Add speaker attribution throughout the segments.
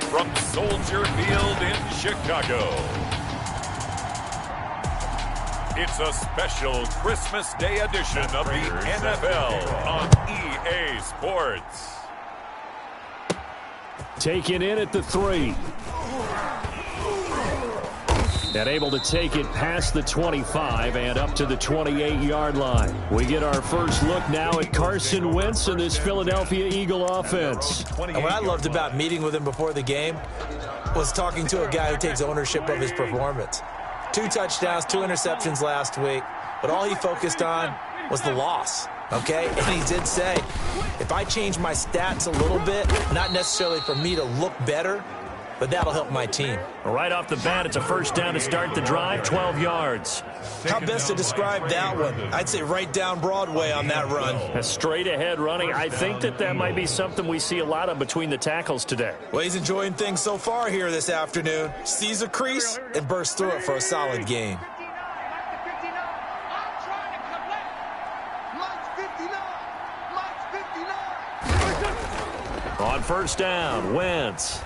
Speaker 1: from Soldier Field in Chicago. It's a special Christmas Day edition of the NFL on EA Sports.
Speaker 2: Taken in at the 3. And able to take it past the 25 and up to the 28-yard line. We get our first look now at Carson Wentz and this Philadelphia Eagle offense.
Speaker 3: And what I loved about meeting with him before the game was talking to a guy who takes ownership of his performance. 2 touchdowns, 2 interceptions last week, but all he focused on was the loss, okay? And he did say, if I change my stats a little bit, not necessarily for me to look better, but that'll help my team.
Speaker 2: Right off the bat, it's a first down to start the drive, 12 yards.
Speaker 3: How best to describe that one? I'd say right down Broadway on that run.
Speaker 2: A straight-ahead running. I think that might be something we see a lot of between the tackles today.
Speaker 3: Well, he's enjoying things so far here this afternoon. Sees a crease and bursts through it for a solid gain.
Speaker 2: On first down, Wentz.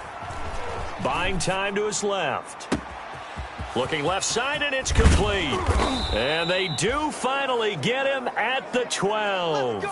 Speaker 2: Buying time to his left. Looking left side, and it's complete. And they do finally get him at the 12.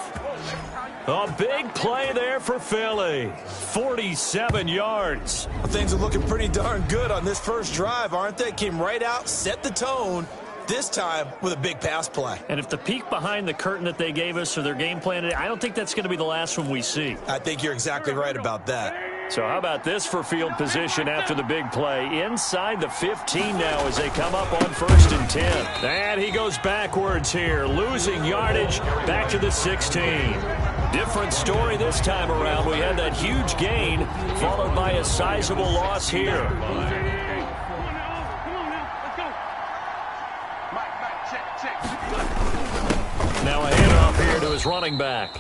Speaker 2: A big play there for Philly. 47 yards.
Speaker 3: Well, things are looking pretty darn good on this first drive, aren't they? Came right out, set the tone, this time with a big pass play.
Speaker 2: And if the peek behind the curtain that they gave us or their game plan, I don't think that's going to be the last one we see.
Speaker 3: I think you're exactly right about that.
Speaker 2: So how about this for field position after the big play? Inside the 15 now as they come up on 1st and 10. And he goes backwards here, losing yardage back to the 16. Different story this time around. We had that huge gain followed by a sizable loss here. Now a handoff here to his running back.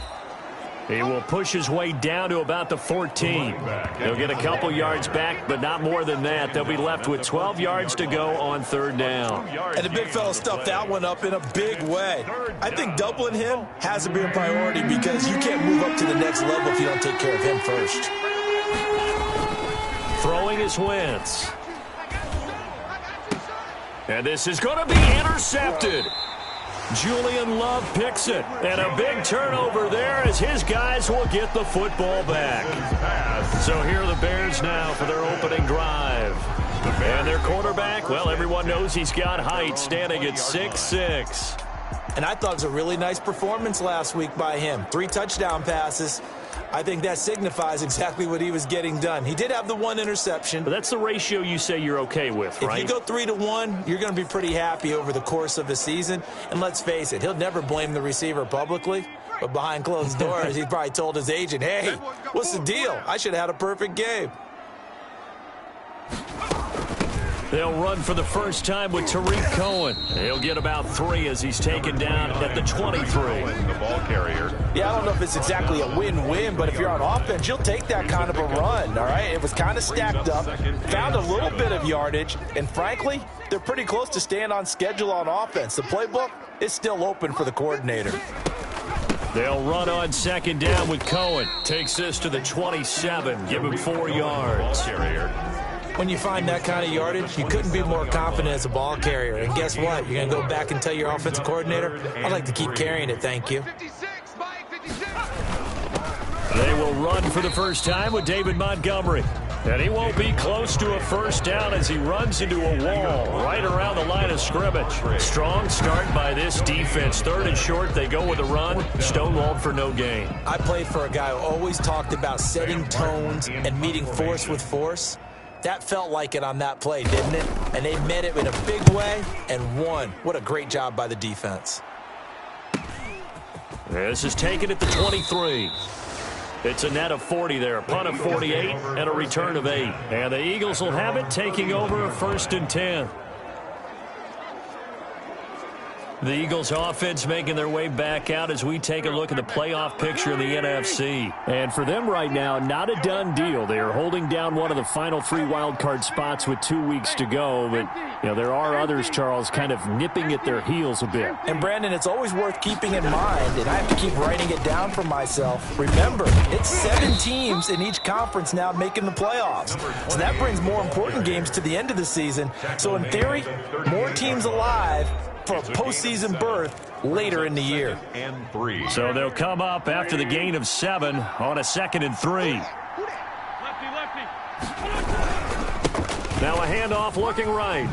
Speaker 2: He will push his way down to about the 14. He'll get a couple yards back, but not more than that. They'll be left with 12 yards to go on 3rd down.
Speaker 3: And the big fella stuffed that one up in a big way. I think doubling him has to be a priority because you can't move up to the next level if you don't take care of him first.
Speaker 2: Throwing is Wentz. And this is going to be intercepted. Julian Love picks it, and a big turnover there as his guys will get the football back. So here are the Bears now for their opening drive. And their quarterback, well, everyone knows he's got height, standing at 6'6".
Speaker 3: And I thought it was a really nice performance last week by him. 3 touchdown passes. I think that signifies exactly what he was getting done. He did have the 1 interception.
Speaker 2: But that's the ratio you say you're okay with, right?
Speaker 3: If you go 3-1, you're going to be pretty happy over the course of the season. And let's face it, he'll never blame the receiver publicly. But behind closed doors, he probably told his agent, hey, what's the deal? I should have had a perfect game.
Speaker 2: They'll run for the first time with Tariq Cohen. He'll get about 3 as he's taken down at the 23.
Speaker 1: The ball carrier.
Speaker 3: Yeah, I don't know if it's exactly a win-win, but if you're on offense, you'll take that kind of a run, all right? It was kind of stacked up, found a little bit of yardage, and frankly, they're pretty close to staying on schedule on offense. The playbook is still open for the coordinator.
Speaker 2: They'll run on 2nd down with Cohen. Takes this to the 27. Give him 4 yards.
Speaker 3: When you find that kind of yardage, you couldn't be more confident as a ball carrier. And guess what? You're going to go back and tell your offensive coordinator, I'd like to keep carrying it, thank you.
Speaker 2: They will run for the first time with David Montgomery. And he won't be close to a first down as he runs into a wall right around the line of scrimmage. Strong start by this defense. 3rd and short, they go with a run. Stonewalled for no gain.
Speaker 3: I played for a guy who always talked about setting tones and meeting force with force. That felt like it on that play, didn't it? And they met it in a big way and won. What a great job by the defense.
Speaker 2: This is taken at the 23. It's a net of 40 there, a punt of 48, and a return of 8. And the Eagles will have it, taking over 1st and 10. The Eagles offense making their way back out as we take a look at the playoff picture in the NFC. And for them right now, not a done deal. They are holding down one of the final 3 wildcard spots with 2 weeks to go. But, you know, there are others, Charles, kind of nipping at their heels a bit.
Speaker 3: And, Brandon, it's always worth keeping in mind, and I have to keep writing it down for myself. Remember, it's 7 teams in each conference now making the playoffs. So that brings more important games to the end of the season. So, in theory, more teams alive for a postseason berth later in the year.
Speaker 2: So they'll come up after the gain of 7 on a 2nd and 3. Now a handoff looking right.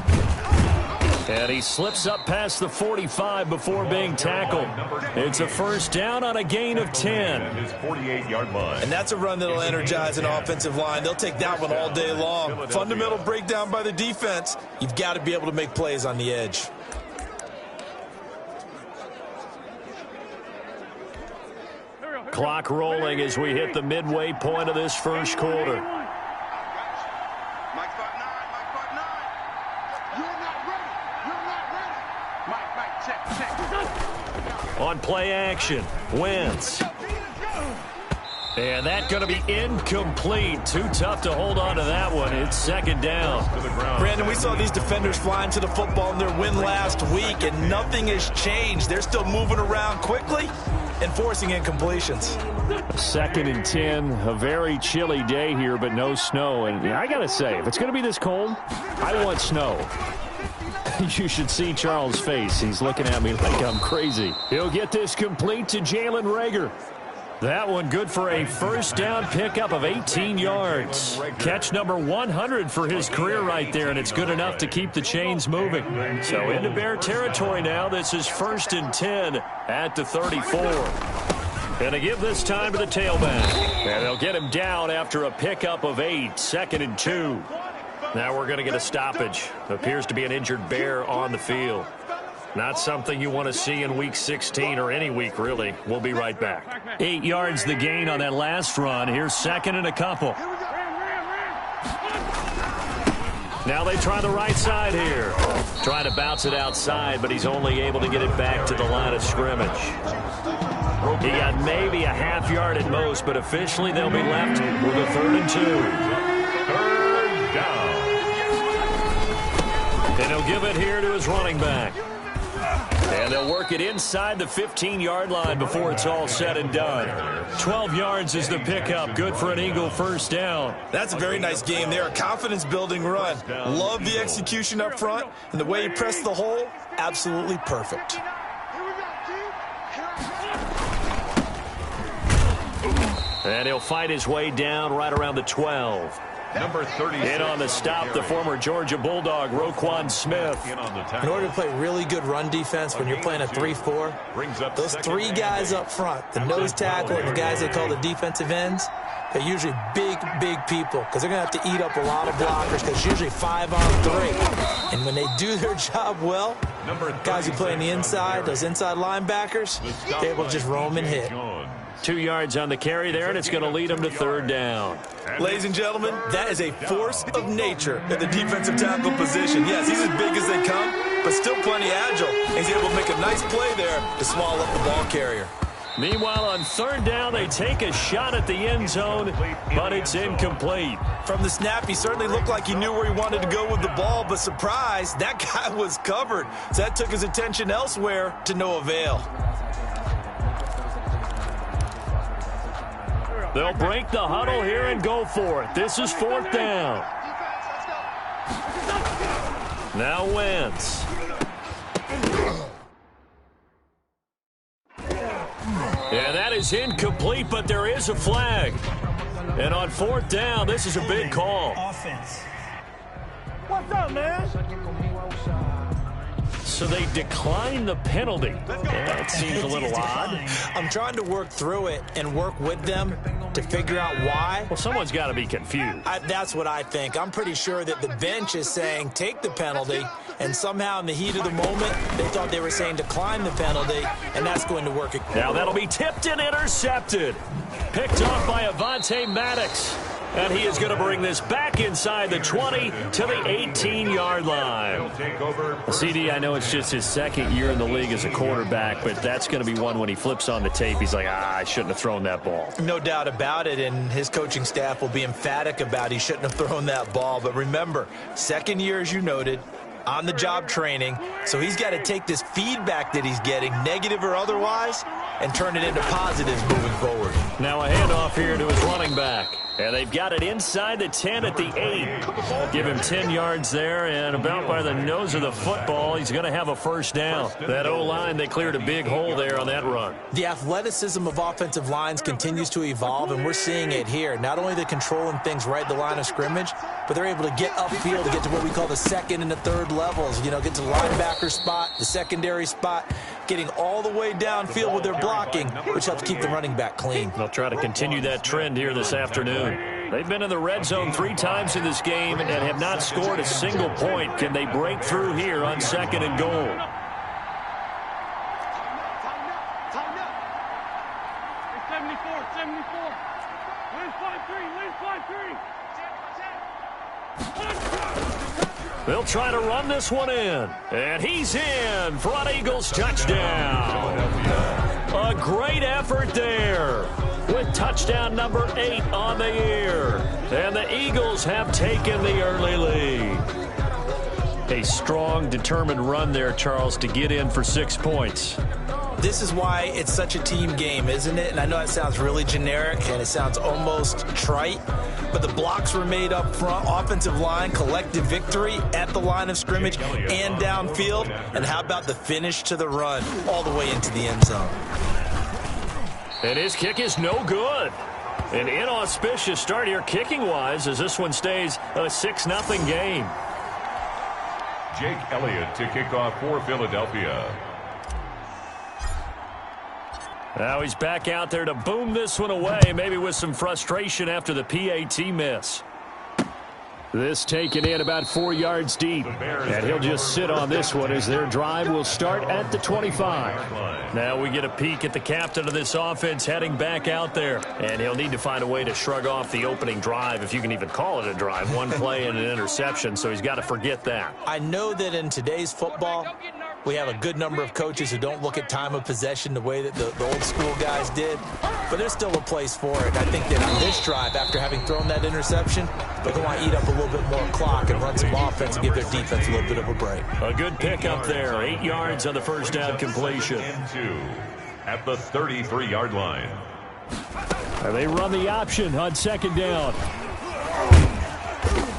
Speaker 2: And he slips up past the 45 before being tackled. It's a first down on a gain of 10.
Speaker 3: And that's a run that'll energize an offensive line. They'll take that one all day long. Fundamental breakdown by the defense. You've got to be able to make plays on the edge.
Speaker 2: Clock rolling as we hit the midway point of this first quarter. On play action, Wentz. And that's going to be incomplete. Too tough to hold on to that one. It's 2nd down.
Speaker 3: Brandon, we saw these defenders flying to the football in their win last week, and nothing has changed. They're still moving around quickly and forcing incompletions.
Speaker 2: 2nd and 10, a very chilly day here, but no snow. And I got to say, if it's going to be this cold, I want snow. You should see Charles' face. He's looking at me like I'm crazy. He'll get this complete to Jalen Reagor. That one good for a first down pickup of 18 yards. Catch number 100 for his career right there, and it's good enough to keep the chains moving. So into Bear territory now. This is 1st and 10 at the 34. And to give this time to the tailback. And they'll get him down after a pickup of 8, 2nd and 2. Now we're going to get a stoppage. Appears to be an injured Bear on the field. Not something you want to see in Week 16 or any week, really. We'll be right back. 8 yards the gain on that last run. Here's 2nd and a couple. Now they try the right side here. Trying to bounce it outside, but he's only able to get it back to the line of scrimmage. He got maybe a half yard at most, but officially they'll be left with a 3rd and 2.
Speaker 1: 3rd down.
Speaker 2: And he'll give it here to his running back. And they'll work it inside the 15-yard line before it's all said and done. 12 yards is the pickup. Good for an Eagle first down.
Speaker 3: That's a very nice game there. A confidence-building run. Love the execution up front. And the way he pressed the hole, absolutely perfect.
Speaker 2: And he'll fight his way down right around the 12.
Speaker 1: Number 30.
Speaker 2: In on the stop, the former Georgia Bulldog, Roquan Smith.
Speaker 3: In order to play really good run defense when you're playing a 3-4, those 3 guys up front, the nose tackle and the guys they call the defensive ends, they're usually big people because they're going to have to eat up a lot of blockers because it's usually 5 on 3. And when they do their job well, guys who play on the inside, those inside linebackers, they're able to just roam and hit.
Speaker 2: 2 yards on the carry there, and it's going to lead him to 3rd down.
Speaker 3: Ladies and gentlemen, that is a force of nature at the defensive tackle position. Yes, he's as big as they come, but still plenty agile. He's able to make a nice play there to swallow up the ball carrier.
Speaker 2: Meanwhile, on 3rd down, they take a shot at the end zone, but it's incomplete.
Speaker 3: From the snap, he certainly looked like he knew where he wanted to go with the ball, but surprise, that guy was covered. So that took his attention elsewhere to no avail.
Speaker 2: They'll break the huddle here and go for it. This is 4th down. Now Wentz. And that is incomplete, but there is a flag. And on 4th down, this is a big call.
Speaker 4: Offense. What's up, man?
Speaker 2: So they decline the penalty. That seems a little odd.
Speaker 3: I'm trying to work through it and work with them to figure out why.
Speaker 2: Well, someone's got to be confused.
Speaker 3: That's what I think. I'm pretty sure that the bench is saying take the penalty, and somehow in the heat of the moment, they thought they were saying decline the penalty, and that's going to work.
Speaker 2: Now that'll be tipped and intercepted. Picked off by Avonte Maddox. And he is going to bring this back inside the 20 to the 18-yard line. CD, I know it's just his second year in the league as a quarterback, but that's going to be one when he flips on the tape. He's like, I shouldn't have thrown that ball.
Speaker 3: No doubt about it, and his coaching staff will be emphatic about he shouldn't have thrown that ball. But remember, second year, as you noted, on-the-job training, so he's got to take this feedback that he's getting, negative or otherwise, and turn it into positives moving forward.
Speaker 2: Now a handoff here to his running back. And they've got it inside the 10 at the 8. Give him 10 yards there, and about by the nose of the football, he's going to have a first down. That O-line, they cleared a big hole there on that run.
Speaker 3: The athleticism of offensive lines continues to evolve, and we're seeing it here. Not only are they controlling things right at the line of scrimmage, but they're able to get upfield to get to what we call the second and the third levels. You know, get to the linebacker spot, the secondary spot, getting all the way downfield with their blocking, which helps keep the running back clean.
Speaker 2: They'll try to continue that trend here this afternoon. They've been in the red zone 3 times in this game and have not scored a single point. Can they break through here on second and goal? They'll try to run this one in. And he's in for an Eagles touchdown. A great effort there, with touchdown number 8 on the year. And the Eagles have taken the early lead. A strong, determined run there, Charles, to get in for 6 points.
Speaker 3: This is why it's such a team game, isn't it? And I know it sounds really generic and it sounds almost trite, but the blocks were made up front, offensive line, collective victory at the line of scrimmage and downfield. And how about the finish to the run all the way into the end zone?
Speaker 2: And his kick is no good. An inauspicious start here kicking-wise as this one stays a 6-0 game.
Speaker 1: Jake Elliott to kick off for Philadelphia.
Speaker 2: Now he's back out there to boom this one away, maybe with some frustration after the PAT miss. This taken in about 4 yards deep, and he'll just sit on this one as their drive will start at the 25. Now we get a peek at the captain of this offense heading back out there, and he'll need to find a way to shrug off the opening drive, if you can even call it a drive. One play and an interception, so he's got to forget that.
Speaker 3: I know that in today's football, we have a good number of coaches who don't look at time of possession the way that the old school guys did, but there's still a place for it. I think that on this drive, after having thrown that interception, they're going to want to eat up a little bit more clock and run some offense and give their defense a little bit of a break.
Speaker 2: A good pickup there, 8 yards on the first down completion.
Speaker 1: At the 33-yard line.
Speaker 2: And they run the option on second down.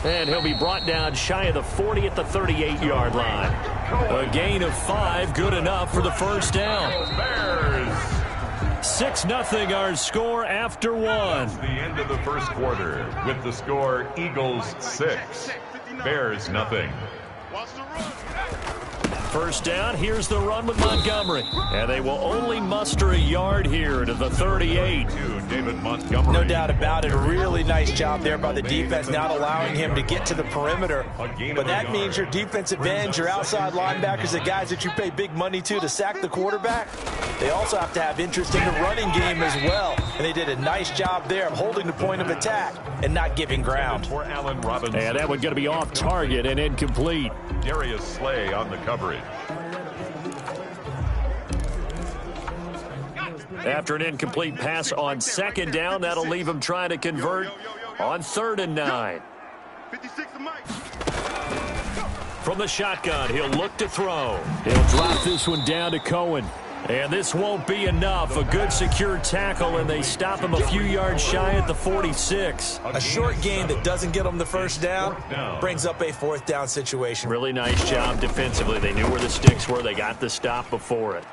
Speaker 2: And he'll be brought down shy of the 40 at the 38-yard line. A gain of 5, good enough for the first down. 6-0 our score after 1.
Speaker 1: The end of the first quarter with the score Eagles 6, Bears nothing.
Speaker 2: First down, here's the run with Montgomery. And they will only muster a yard here to the 38.
Speaker 1: David Montgomery.
Speaker 3: No doubt about it. A really nice job there by the defense, not allowing him to get to the perimeter. But that means your defensive ends, your outside linebackers, the guys that you pay big money to sack the quarterback, they also have to have interest in the running game as well. And they did a nice job there of holding the point of attack and not giving ground.
Speaker 1: For Allen Robinson.
Speaker 2: And that one's going to be off target and incomplete.
Speaker 1: Darius Slay on the coverage.
Speaker 2: After an incomplete pass on second down, that'll leave him trying to convert on 3rd and 9. From the shotgun, he'll look to throw. He'll drop this one down to Cohen. And this won't be enough. A good secure tackle, and they stop him a few yards shy at the 46.
Speaker 3: A short gain that doesn't get them the first down brings up a 4th down situation.
Speaker 2: Really nice job defensively. They knew where the sticks were. They got the stop before it.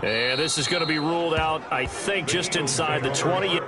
Speaker 2: And this is going to be ruled out, I think, just inside the 20.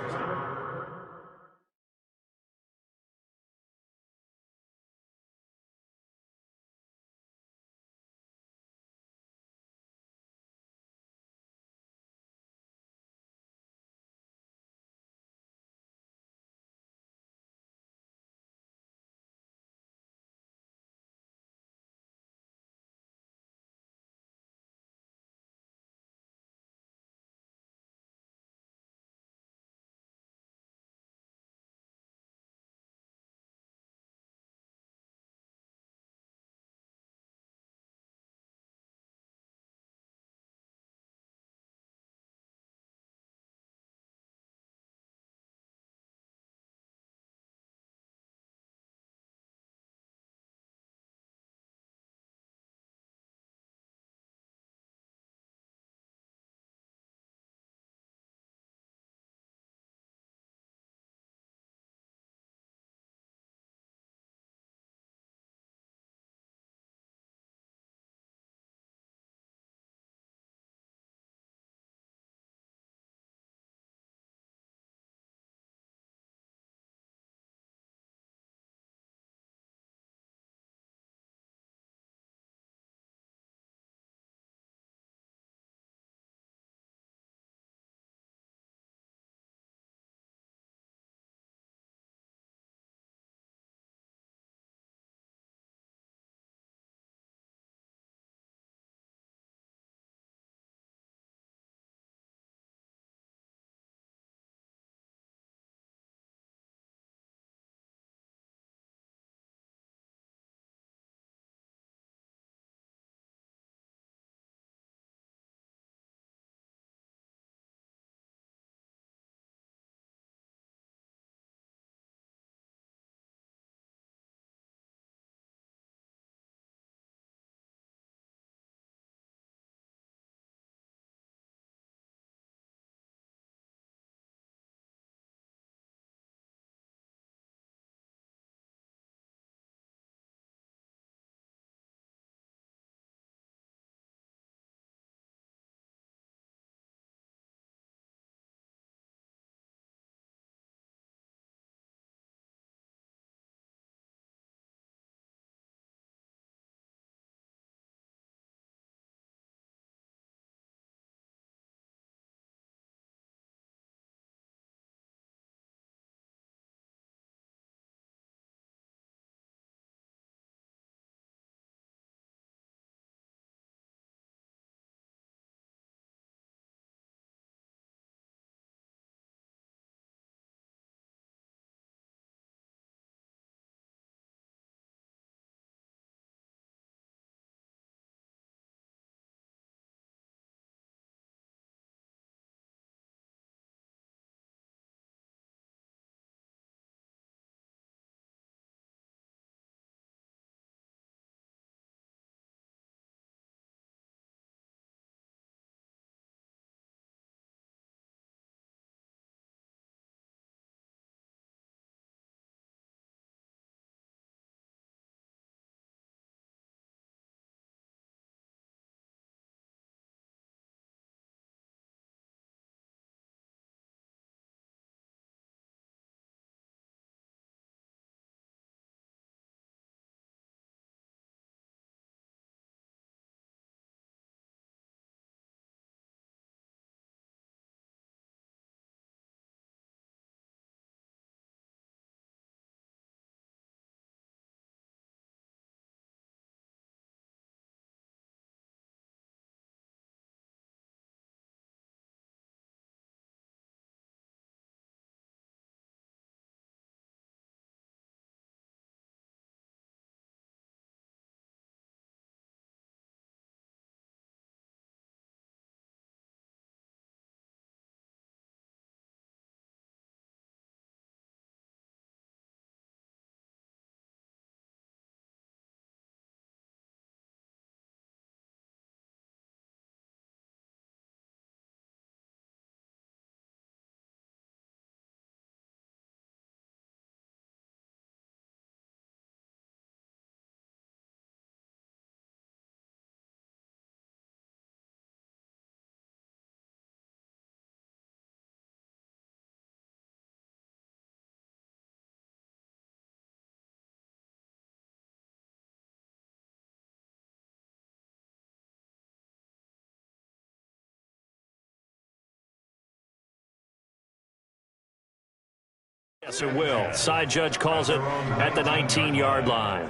Speaker 2: Yes, it will. Side judge calls it at the 19-yard line.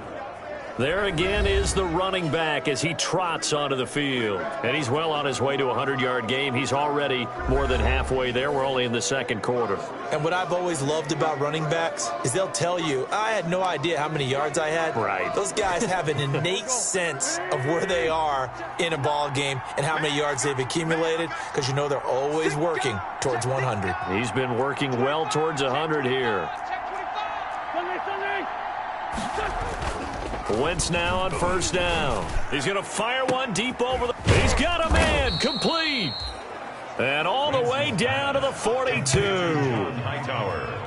Speaker 2: There again is the running back as he trots onto the field. And he's well on his way to a 100-yard game. He's already more than halfway there. We're only in the second quarter.
Speaker 3: And what I've always loved about running backs is they'll tell you, I had no idea how many yards I had.
Speaker 2: Right.
Speaker 3: Those guys have an innate sense of where they are in a ball game and how many yards they've accumulated because you know they're always working towards 100.
Speaker 2: He's been working well towards 100 here. Wentz now on first down. He's going to fire one deep over the... He's got a man. Complete. And all the way down to the 42.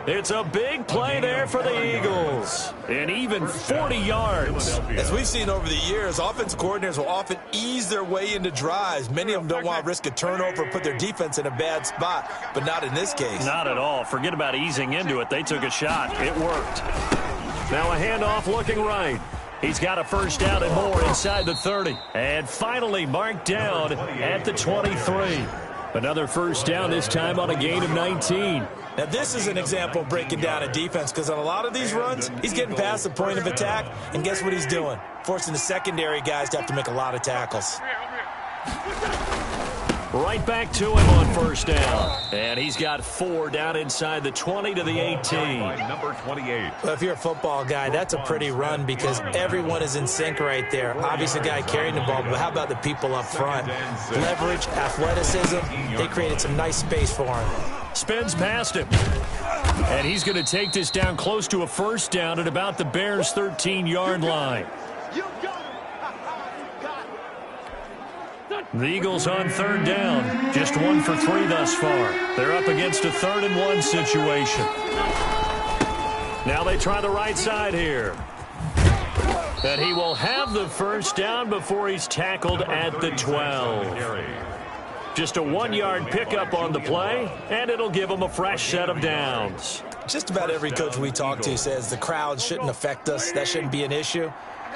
Speaker 2: It's a big play there for the Eagles. And even 40 yards.
Speaker 3: As we've seen over the years, offensive coordinators will often ease their way into drives. Many of them don't want to risk a turnover or put their defense in a bad spot, but not in this case.
Speaker 2: Not at all. Forget about easing into it. They took a shot. It worked. Now a handoff looking right. He's got a first down and more inside the 30. And finally marked down at the 23. Another first down, this time on a gain of 19.
Speaker 3: Now, this is an example of breaking down a defense because on a lot of these runs, he's getting past the point of attack, and guess what he's doing? Forcing the secondary guys to have to make a lot of tackles.
Speaker 2: Right back to him on first down. And he's got 4 down inside the 20 to the 18.
Speaker 1: Number 28.
Speaker 3: Well, if you're a football guy, that's a pretty run because everyone is in sync right there. Obviously, the guy carrying the ball, but how about the people up front? Leverage, athleticism, they created some nice space for him.
Speaker 2: Spins past him. And he's going to take this down close to a first down at about the Bears' 13-yard line. The Eagles on third down, just 1 for 3 thus far. They're up against a 3rd and 1 situation. Now they try the right side here. And he will have the first down before he's tackled at the 12. Just a 1-yard pickup on the play, and it'll give him a fresh set of downs.
Speaker 3: Just about every coach we talk to says the crowd shouldn't affect us. That shouldn't be an issue.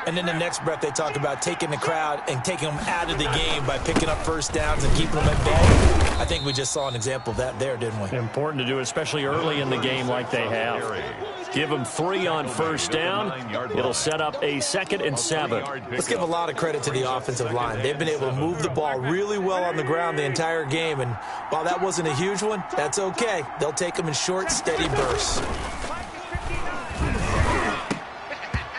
Speaker 3: And then the next breath they talk about taking the crowd and taking them out of the game by picking up first downs and keeping them at bay. I think we just saw an example of that there, didn't we?
Speaker 2: Important to do, especially early in the game like they have. Give them 3 on first down. It'll set up a 2nd and 7.
Speaker 3: Let's give a lot of credit to the offensive line. They've been able to move the ball really well on the ground the entire game. And while that wasn't a huge one, that's okay. They'll take them in short, steady bursts.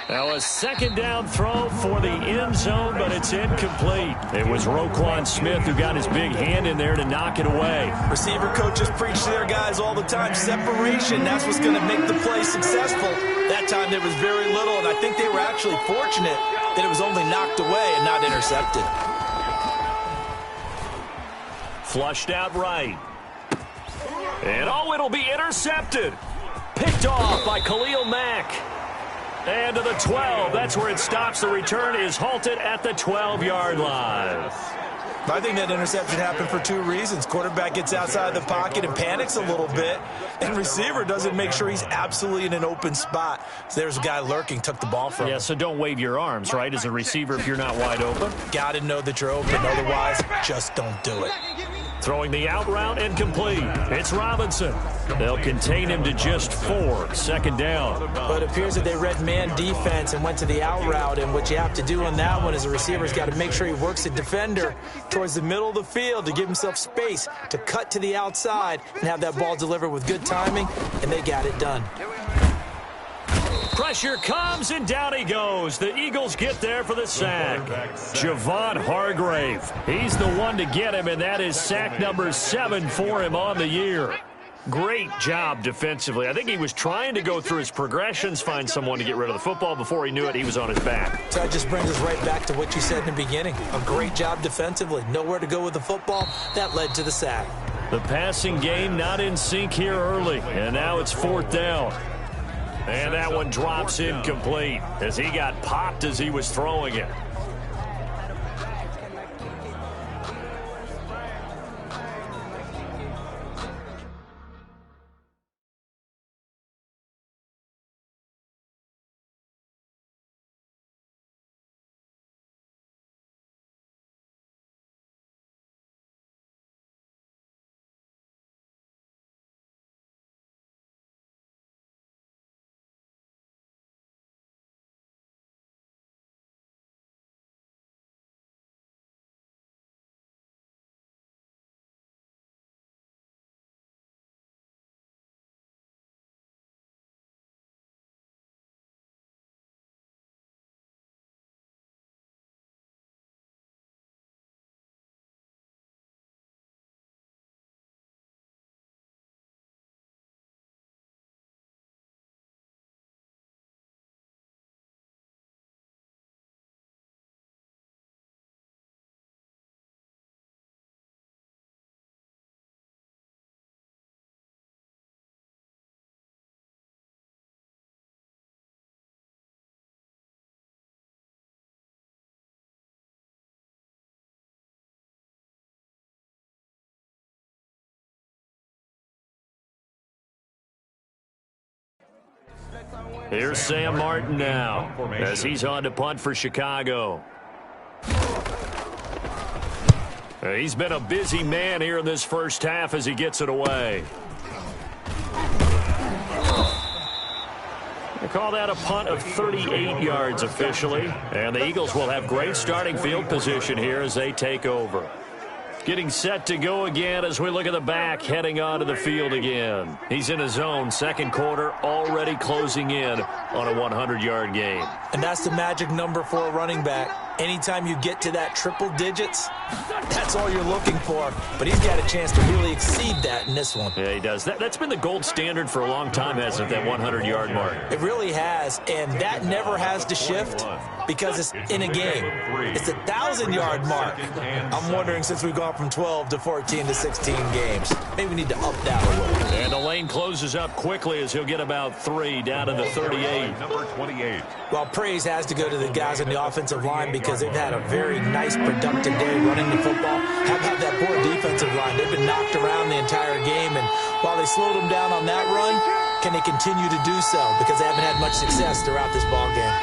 Speaker 2: Now a 2nd down throw for the end zone, but it's incomplete. It was Roquan Smith who got his big hand in there to knock it away.
Speaker 3: Receiver coaches preach to their guys all the time. Separation, that's what's going to make the play successful. That time there was very little, and I think they were actually fortunate that it was only knocked away and not intercepted.
Speaker 2: Flushed out right. And oh, it'll be intercepted. Picked off by Khalil Mack. And to the 12. That's where it stops. The return is halted at the 12-yard line.
Speaker 3: I think that interception happened for 2 reasons. Quarterback gets outside the pocket and panics a little bit, and receiver doesn't make sure he's absolutely in an open spot. So there's a guy lurking, took the ball from him.
Speaker 2: Yeah, so don't wave your arms, right, as a receiver if you're not wide open.
Speaker 3: Got to know that you're open. Otherwise, just don't do it.
Speaker 2: Throwing the out route incomplete. It's Robinson. They'll contain him to just 4. 2nd down.
Speaker 3: But it appears that they read man defense and went to the out route, and what you have to do on that one is a receiver's got to make sure he works the defender towards the middle of the field to give himself space to cut to the outside and have that ball delivered with good timing, and they got it done.
Speaker 2: Pressure comes, and down he goes. The Eagles get there for the sack. Javon Hargrave. He's the one to get him, and that is sack number 7 for him on the year. Great job defensively. I think he was trying to go through his progressions, find someone to get rid of the football. Before he knew it, he was on his back.
Speaker 3: So that just brings us right back to what you said in the beginning. A great job defensively. Nowhere to go with the football. That led to the sack.
Speaker 2: The passing game not in sync here early, and now it's 4th down. And that one drops incomplete as he got popped as he was throwing it. Here's Sam Martin now as he's on to punt for Chicago. He's been a busy man here in this first half as he gets it away. They call that a punt of 38 yards officially. And the Eagles will have great starting field position here as they take over. Getting set to go again as we look at the back, heading onto the field again. He's in his zone, second quarter, already closing in on a 100-yard game.
Speaker 3: And that's the magic number for a running back. Anytime you get to that triple digits, that's all you're looking for. But he's got a chance to really exceed that in this one.
Speaker 2: Yeah, he does. That's been the gold standard for a long time, hasn't it, that 100-yard mark?
Speaker 3: It really has, and that never has to shift because it's in a game. It's a 1,000-yard mark. I'm wondering, since we've gone from 12 to 14 to 16 games, maybe we need to up that a little.
Speaker 2: And the lane closes up quickly as he'll get about 3 down to the 38.
Speaker 1: Number 28.
Speaker 3: Well, praise has to go to the guys on the offensive line because they've had a very nice, productive day running the football. How about that poor defensive line? They've been knocked around the entire game, and while they slowed them down on that run, can they continue to do so? Because they haven't had much success throughout this ball game.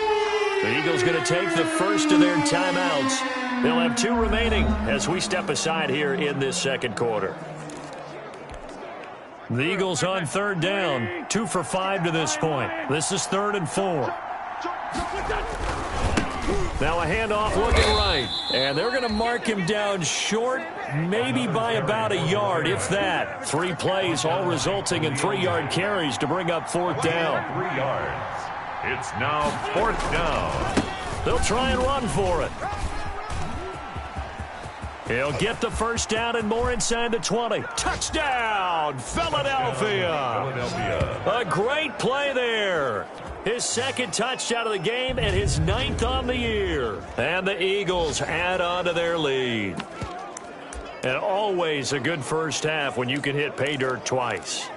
Speaker 2: The Eagles going to take the first of their timeouts. They'll have 2 remaining as we step aside here in this second quarter. The Eagles on third down, 2 for 5 to this point. This is 3rd and 4. Now a handoff looking right, and they're going to mark him down short, maybe by about a yard, if that. 3 plays, all resulting in 3-yard carries to bring up 4th down.
Speaker 1: 3 yards. It's now 4th down.
Speaker 2: They'll try and run for it. He'll get the first down and more inside the 20. Touchdown, Philadelphia. A great play there. His second touchdown of the game and his 9th on the year. And the Eagles add on to their lead. And always a good first half when you can hit pay dirt twice.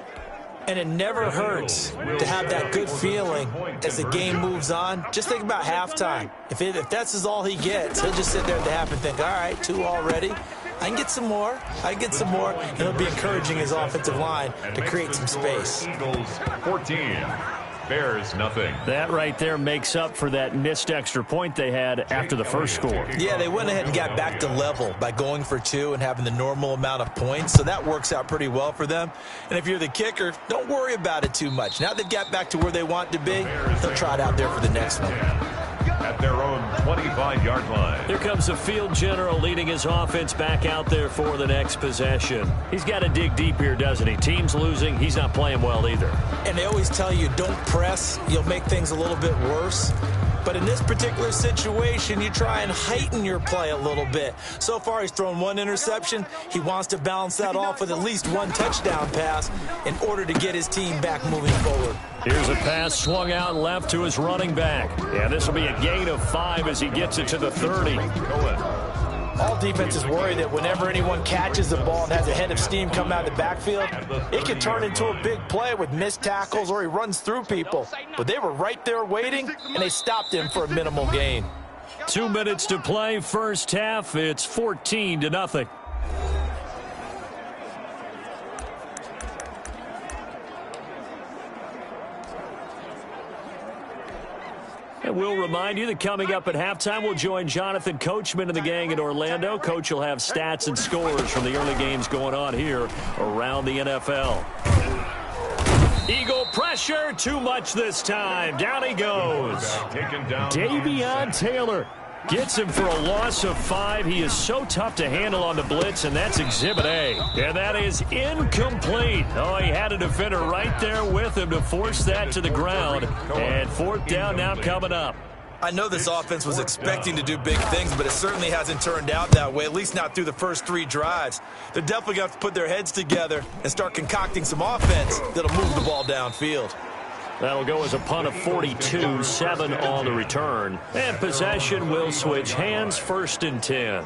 Speaker 3: And it never hurts to have that good feeling as the game moves on. Just think about halftime. If that's all he gets, he'll just sit there at the half and think, all right, 2 already. I can get some more. And he'll be encouraging his offensive line to create some space.
Speaker 1: Eagles 14. Bears nothing.
Speaker 2: That right there makes up for that missed extra point they had after the first score.
Speaker 3: Yeah, they went ahead and got back to level by going for 2 and having the normal amount of points, so that works out pretty well for them. And if you're the kicker, don't worry about it too much. Now they've got back to where they want to be, they'll try it out there for the next one.
Speaker 1: At their own 25-yard line.
Speaker 2: Here comes the field general leading his offense back out there for the next possession. He's got to dig deep here, doesn't he? Team's losing. He's not playing well either.
Speaker 3: And they always tell you, don't press. You'll make things a little bit worse. But in this particular situation, you try and heighten your play a little bit. So far, he's thrown 1 interception. He wants to balance that off with at least 1 touchdown pass in order to get his team back moving forward.
Speaker 2: Here's a pass swung out left to his running back. Yeah, this will be a gain of 5 as he gets it to the 30.
Speaker 3: All defenses worry that whenever anyone catches the ball and has a head of steam come out of the backfield, it can turn into a big play with missed tackles or he runs through people. But they were right there waiting, and they stopped him for a minimal gain.
Speaker 2: 2 minutes to play, first half. It's 14-0. And we'll remind you that coming up at halftime, we'll join Jonathan Coachman and the gang in Orlando. Coach will have stats and scores from the early games going on here around the NFL. Eagle pressure, too much this time. Down he goes. Davion Taylor gets him for a loss of 5. He is so tough to handle on the blitz, and that's Exhibit A. And that is incomplete. Oh, he had a defender right there with him to force that to the ground. And 4th down now coming up.
Speaker 3: I know this offense was expecting to do big things, but it certainly hasn't turned out that way, at least not through the first 3 drives. They're definitely going to have to put their heads together and start concocting some offense that'll move the ball downfield.
Speaker 2: That'll go as a punt of 42, 7 on the return. And possession will switch hands, 1st and 10.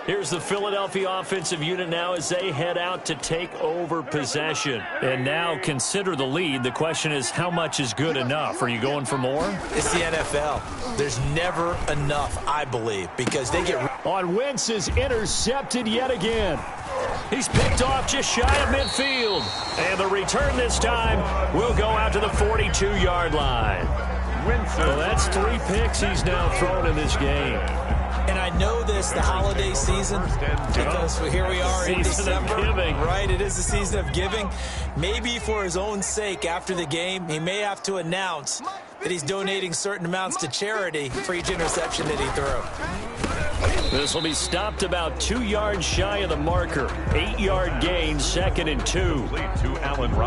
Speaker 2: Here's the Philadelphia offensive unit now as they head out to take over possession. And now consider the lead. The question is, how much is good enough? Are you going for more?
Speaker 3: It's the NFL. There's never enough, I believe, because they get...
Speaker 2: On Wentz is intercepted yet again. He's picked off just shy of midfield. And the return this time will go out to the 42-yard line. Well, that's 3 picks he's now thrown in this game.
Speaker 3: And I know this, the holiday season, because here we are in December. Right, it is the season of giving. Maybe for his own sake, after the game, he may have to announce that he's donating certain amounts to charity for each interception that he threw.
Speaker 2: This will be stopped about 2 yards shy of the marker. 8-yard gain, 2nd and 2.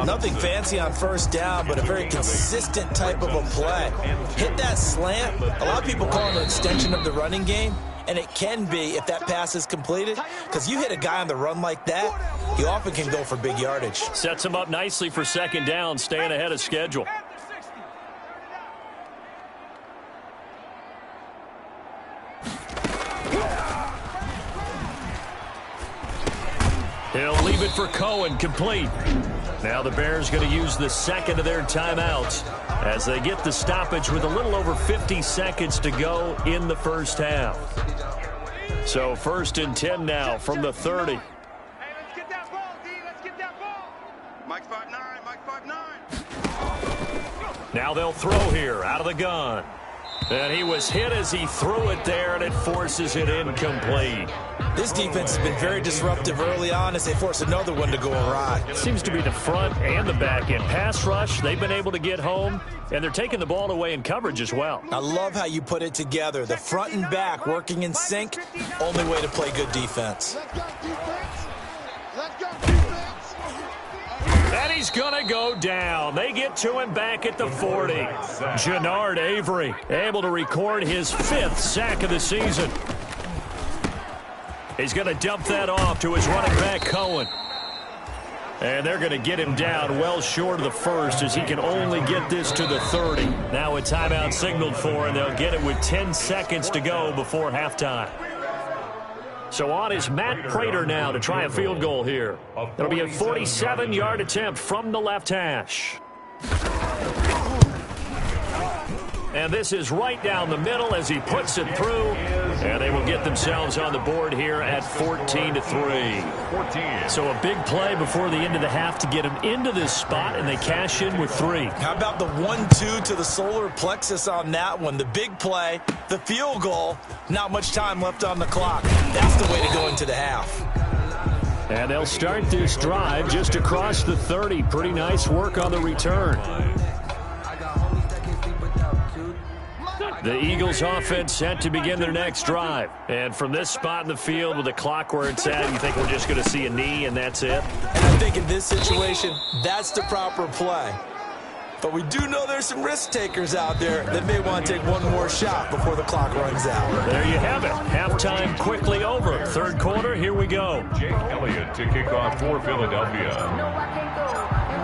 Speaker 3: Nothing fancy on first down, but a very consistent type of a play. Hit that slant. A lot of people call it an extension of the running game, and it can be if that pass is completed, because you hit a guy on the run like that, he often can go for big yardage.
Speaker 2: Sets him up nicely for 2nd down, staying ahead of schedule. He'll leave it for Cohen, complete. Now the Bears going to use the 2nd of their timeouts as they get the stoppage with a little over 50 seconds to go in the first half. So 1st and 10 now from the 30.
Speaker 5: Hey, let's get that ball, D. Let's get that ball. Mike 5'9", Mike 5'9".
Speaker 2: Now they'll throw here out of the gun. And he was hit as he threw it there, and it forces it incomplete.
Speaker 3: This defense has been very disruptive early on as they force another one to go awry.
Speaker 2: It seems to be the front and the back end. Pass rush, they've been able to get home, and they're taking the ball away in coverage as well.
Speaker 3: I love how you put it together. The front and back working in sync, only way to play good defense.
Speaker 5: Let's go, defense. Let's go, defense.
Speaker 2: And he's going to go down. They get to him back at the 40. Jannard Avery able to record his 5th sack of the season. He's going to dump that off to his running back, Cohen. And they're going to get him down well short of the 1st as he can only get this to the 30. Now a timeout signaled for, and they'll get it with 10 seconds to go before halftime. So on is Matt Prater now to try a field goal here. It'll be a 47-yard attempt from the left hash. And this is right down the middle as he puts it through. And they will get themselves on the board here at 14-3. So a big play before the end of the half to get them into this spot, and they cash in with 3.
Speaker 3: How about the 1-2 to the solar plexus on that one? The big play, the field goal, not much time left on the clock. That's the way to go into the half.
Speaker 2: And they'll start this drive just across the 30. Pretty nice work on the return. The Eagles offense set to begin their next drive. And from this spot in the field with the clock where it's at, you think we're just going to see a knee and that's it?
Speaker 3: And I think in this situation, that's the proper play. But we do know there's some risk takers out there that may want to take one more shot before the clock runs out.
Speaker 2: There you have it. Halftime quickly over. 3rd quarter, here we go.
Speaker 1: Jake Elliott to kick off for Philadelphia.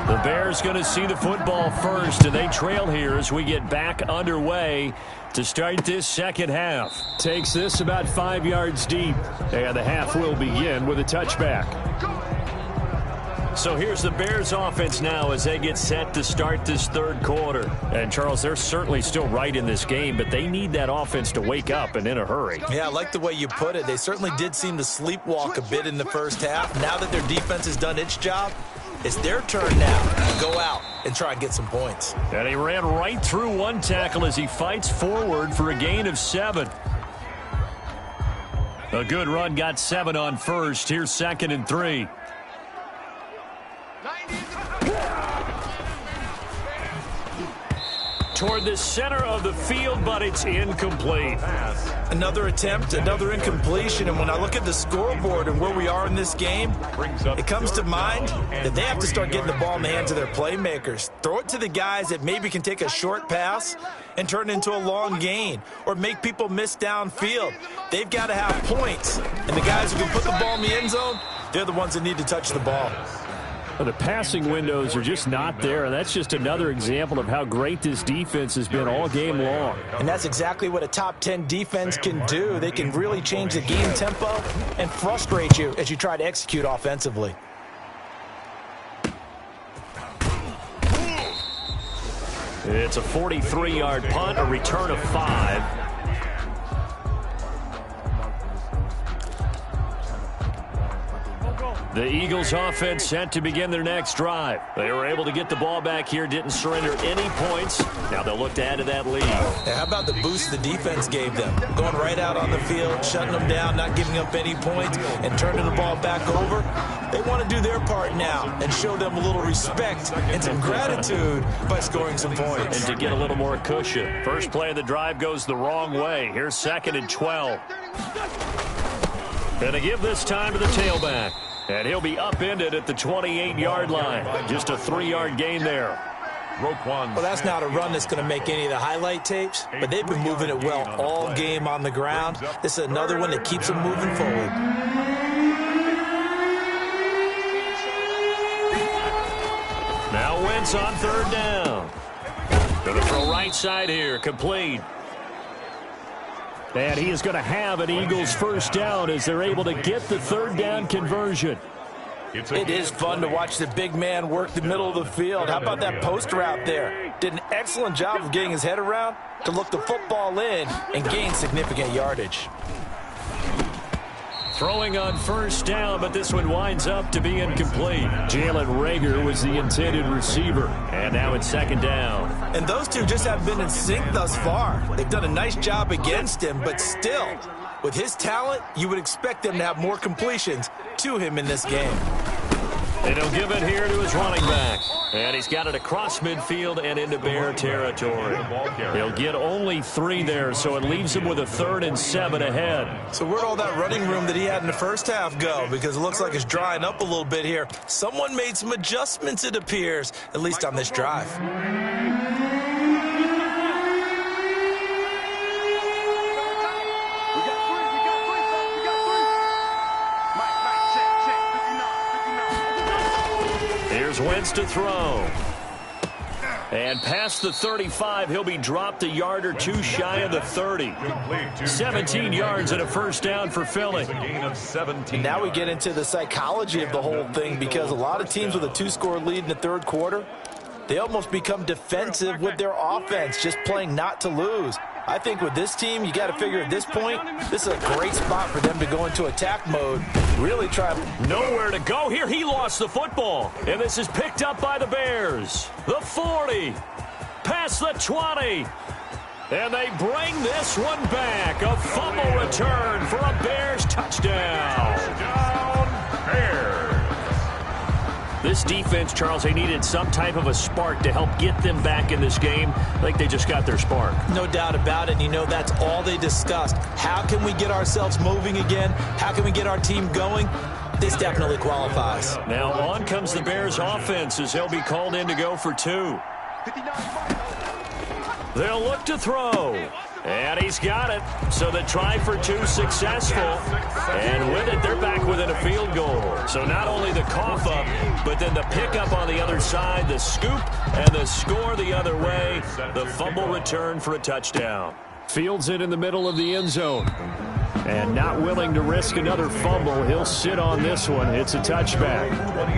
Speaker 2: The Bears going to see the football first, and they trail here as we get back underway to start this 2nd half. Takes this about 5 yards deep, and the half will begin with a touchback. So here's the Bears offense now as they get set to start this 3rd quarter. And, Charles, they're certainly still right in this game, but they need that offense to wake up and in a hurry.
Speaker 3: Yeah, I like the way you put it. They certainly did seem to sleepwalk a bit in the first half. Now that their defense has done its job, it's their turn now to go out and try and get some points.
Speaker 2: And he ran right through one tackle as he fights forward for a gain of 7. A good run, got 7 on first. Here's 2nd and 3. Toward the center of the field, but it's incomplete.
Speaker 3: Another attempt, another incompletion, and when I look at the scoreboard and where we are in this game, it comes to mind that they have to start getting the ball in the hands of their playmakers. Throw it to the guys that maybe can take a short pass and turn it into a long gain or make people miss downfield. They've got to have points, and the guys who can put the ball in the end zone, they're the ones that need to touch the ball.
Speaker 2: Well, the passing windows are just not there, and that's just another example of how great this defense has been all game long.
Speaker 3: And that's exactly what a top 10 defense can do. They can really change the game tempo and frustrate you as you try to execute offensively.
Speaker 2: It's a 43-yard punt, a return of 5. The Eagles offense set to begin their next drive. They were able to get the ball back here, didn't surrender any points. Now they'll look to add to that lead.
Speaker 3: Yeah, how about the boost the defense gave them? Going right out on the field, shutting them down, not giving up any points, and turning the ball back over. They want to do their part now and show them a little respect and some gratitude by scoring some points.
Speaker 2: And to get a little more cushion. First play of the drive goes the wrong way. Here's 2nd and 12. And they give this time to the tailback. And he'll be upended at the 28-yard line. Just a 3-yard gain there.
Speaker 3: Well, that's not a run that's going to make any of the highlight tapes, but they've been moving it well all game on the ground. This is another one that keeps them moving forward.
Speaker 2: Now Wentz on 3rd down. Going to throw right side here, complete. And he is going to have an Eagles first down as they're able to get the 3rd down conversion.
Speaker 3: It is fun to watch the big man work the middle of the field. How about that post route there? Did an excellent job of getting his head around to look the football in and gain significant yardage.
Speaker 2: Throwing on 1st down, but this one winds up to be incomplete. Jalen Reagor was the intended receiver. And now it's 2nd down.
Speaker 3: And those two just haven't been in sync thus far. They've done a nice job against him, but still, with his talent, you would expect them to have more completions to him in this game.
Speaker 2: And he'll give it here to his running back. And he's got it across midfield and into Bear territory. He'll get only 3 there, so it leaves him with a 3rd and 7 ahead.
Speaker 3: So where'd all that running room that he had in the first half go? Because it looks like it's drying up a little bit here. Someone made some adjustments, it appears, at least on this drive.
Speaker 2: Wentz to throw. And past the 35, he'll be dropped a yard or 2 shy of the 30. 17 yards and a first down for Philly.
Speaker 3: And now we get into the psychology of the whole thing, because a lot of teams with a 2-score lead in the 3rd quarter, they almost become defensive with their offense, just playing not to lose. I think with this team, you got to figure at this point, this is a great spot for them to go into attack mode. Really try.
Speaker 2: Nowhere to go here. He lost the football. And this is picked up by the Bears. The 40. Past the 20. And they bring this one back. A fumble return for a Bears touchdown.
Speaker 1: Touchdown, Bears.
Speaker 2: This defense, Charles, they needed some type of a spark to help get them back in this game. I think they just got their spark.
Speaker 3: No doubt about it. And you know, that's all they discussed. How can we get ourselves moving again? How can we get our team going? This definitely qualifies.
Speaker 2: Now on comes the Bears offense as he'll be called in to go for 2. They'll look to throw. And he's got it. So the try for 2 successful. And with it, they're back within a field goal. So not only the cough up, but then the pickup on the other side, the scoop, and the score the other way. The fumble return for a touchdown. Fields it in the middle of the end zone. And not willing to risk another fumble, he'll sit on this one. It's a touchback.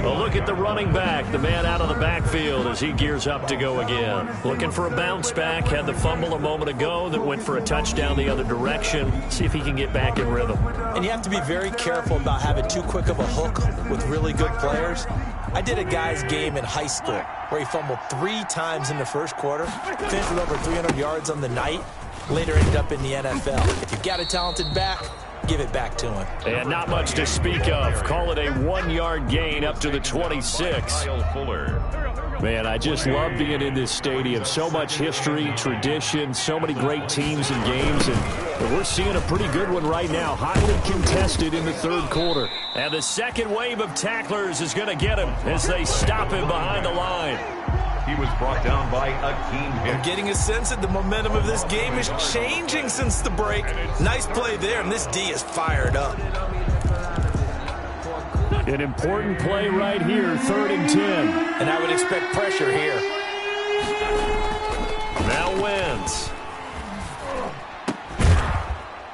Speaker 2: A look at the running back, the man out of the backfield as he gears up to go again. Looking for a bounce back, had the fumble a moment ago that went for a touchdown the other direction. See if he can get back in rhythm.
Speaker 3: And you have to be very careful about having too quick of a hook with really good players. I did a guy's game in high school where he fumbled 3 times in the first quarter, finished with over 300 yards on the night. Later ended up in the NFL. If you've got a talented back, give it back to him.
Speaker 2: And not much to speak of. Call it a 1-yard gain up to the 26. Man, I just love being in this stadium. So much history, tradition, so many great teams and games. And we're seeing a pretty good one right now. Hotly contested in the 3rd quarter. And the second wave of tacklers is going to get him as they stop him behind the line.
Speaker 1: He was brought down by Akeem Hicks.
Speaker 3: I'm getting a sense that the momentum of this game is changing since the break. Nice play there, and this D is fired up.
Speaker 2: An important play right here, 3rd and 10.
Speaker 3: And I would expect pressure here.
Speaker 2: Now Wentz.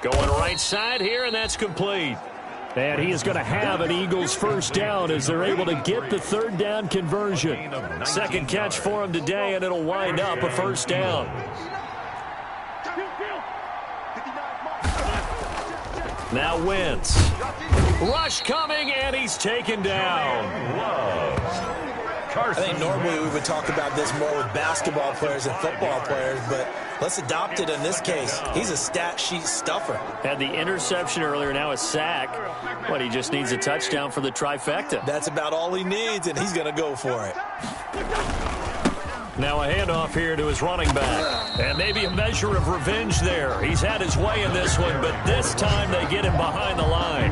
Speaker 2: Going right side here, and that's complete. And he is going to have an Eagles first down as they're able to get the 3rd down conversion. Second catch for him today, and it'll wind up a first down. Now Wentz. Rush coming, and he's taken down.
Speaker 3: I think normally we would talk about this more with basketball players and football players, but let's adopt it in this case. He's a stat sheet stuffer.
Speaker 2: Had the interception earlier, now a sack. What, he just needs a touchdown for the trifecta.
Speaker 3: That's about all he needs, and he's going to go for it.
Speaker 2: Now a handoff here to his running back. And maybe a measure of revenge there. He's had his way in this one, but this time they get him behind the line.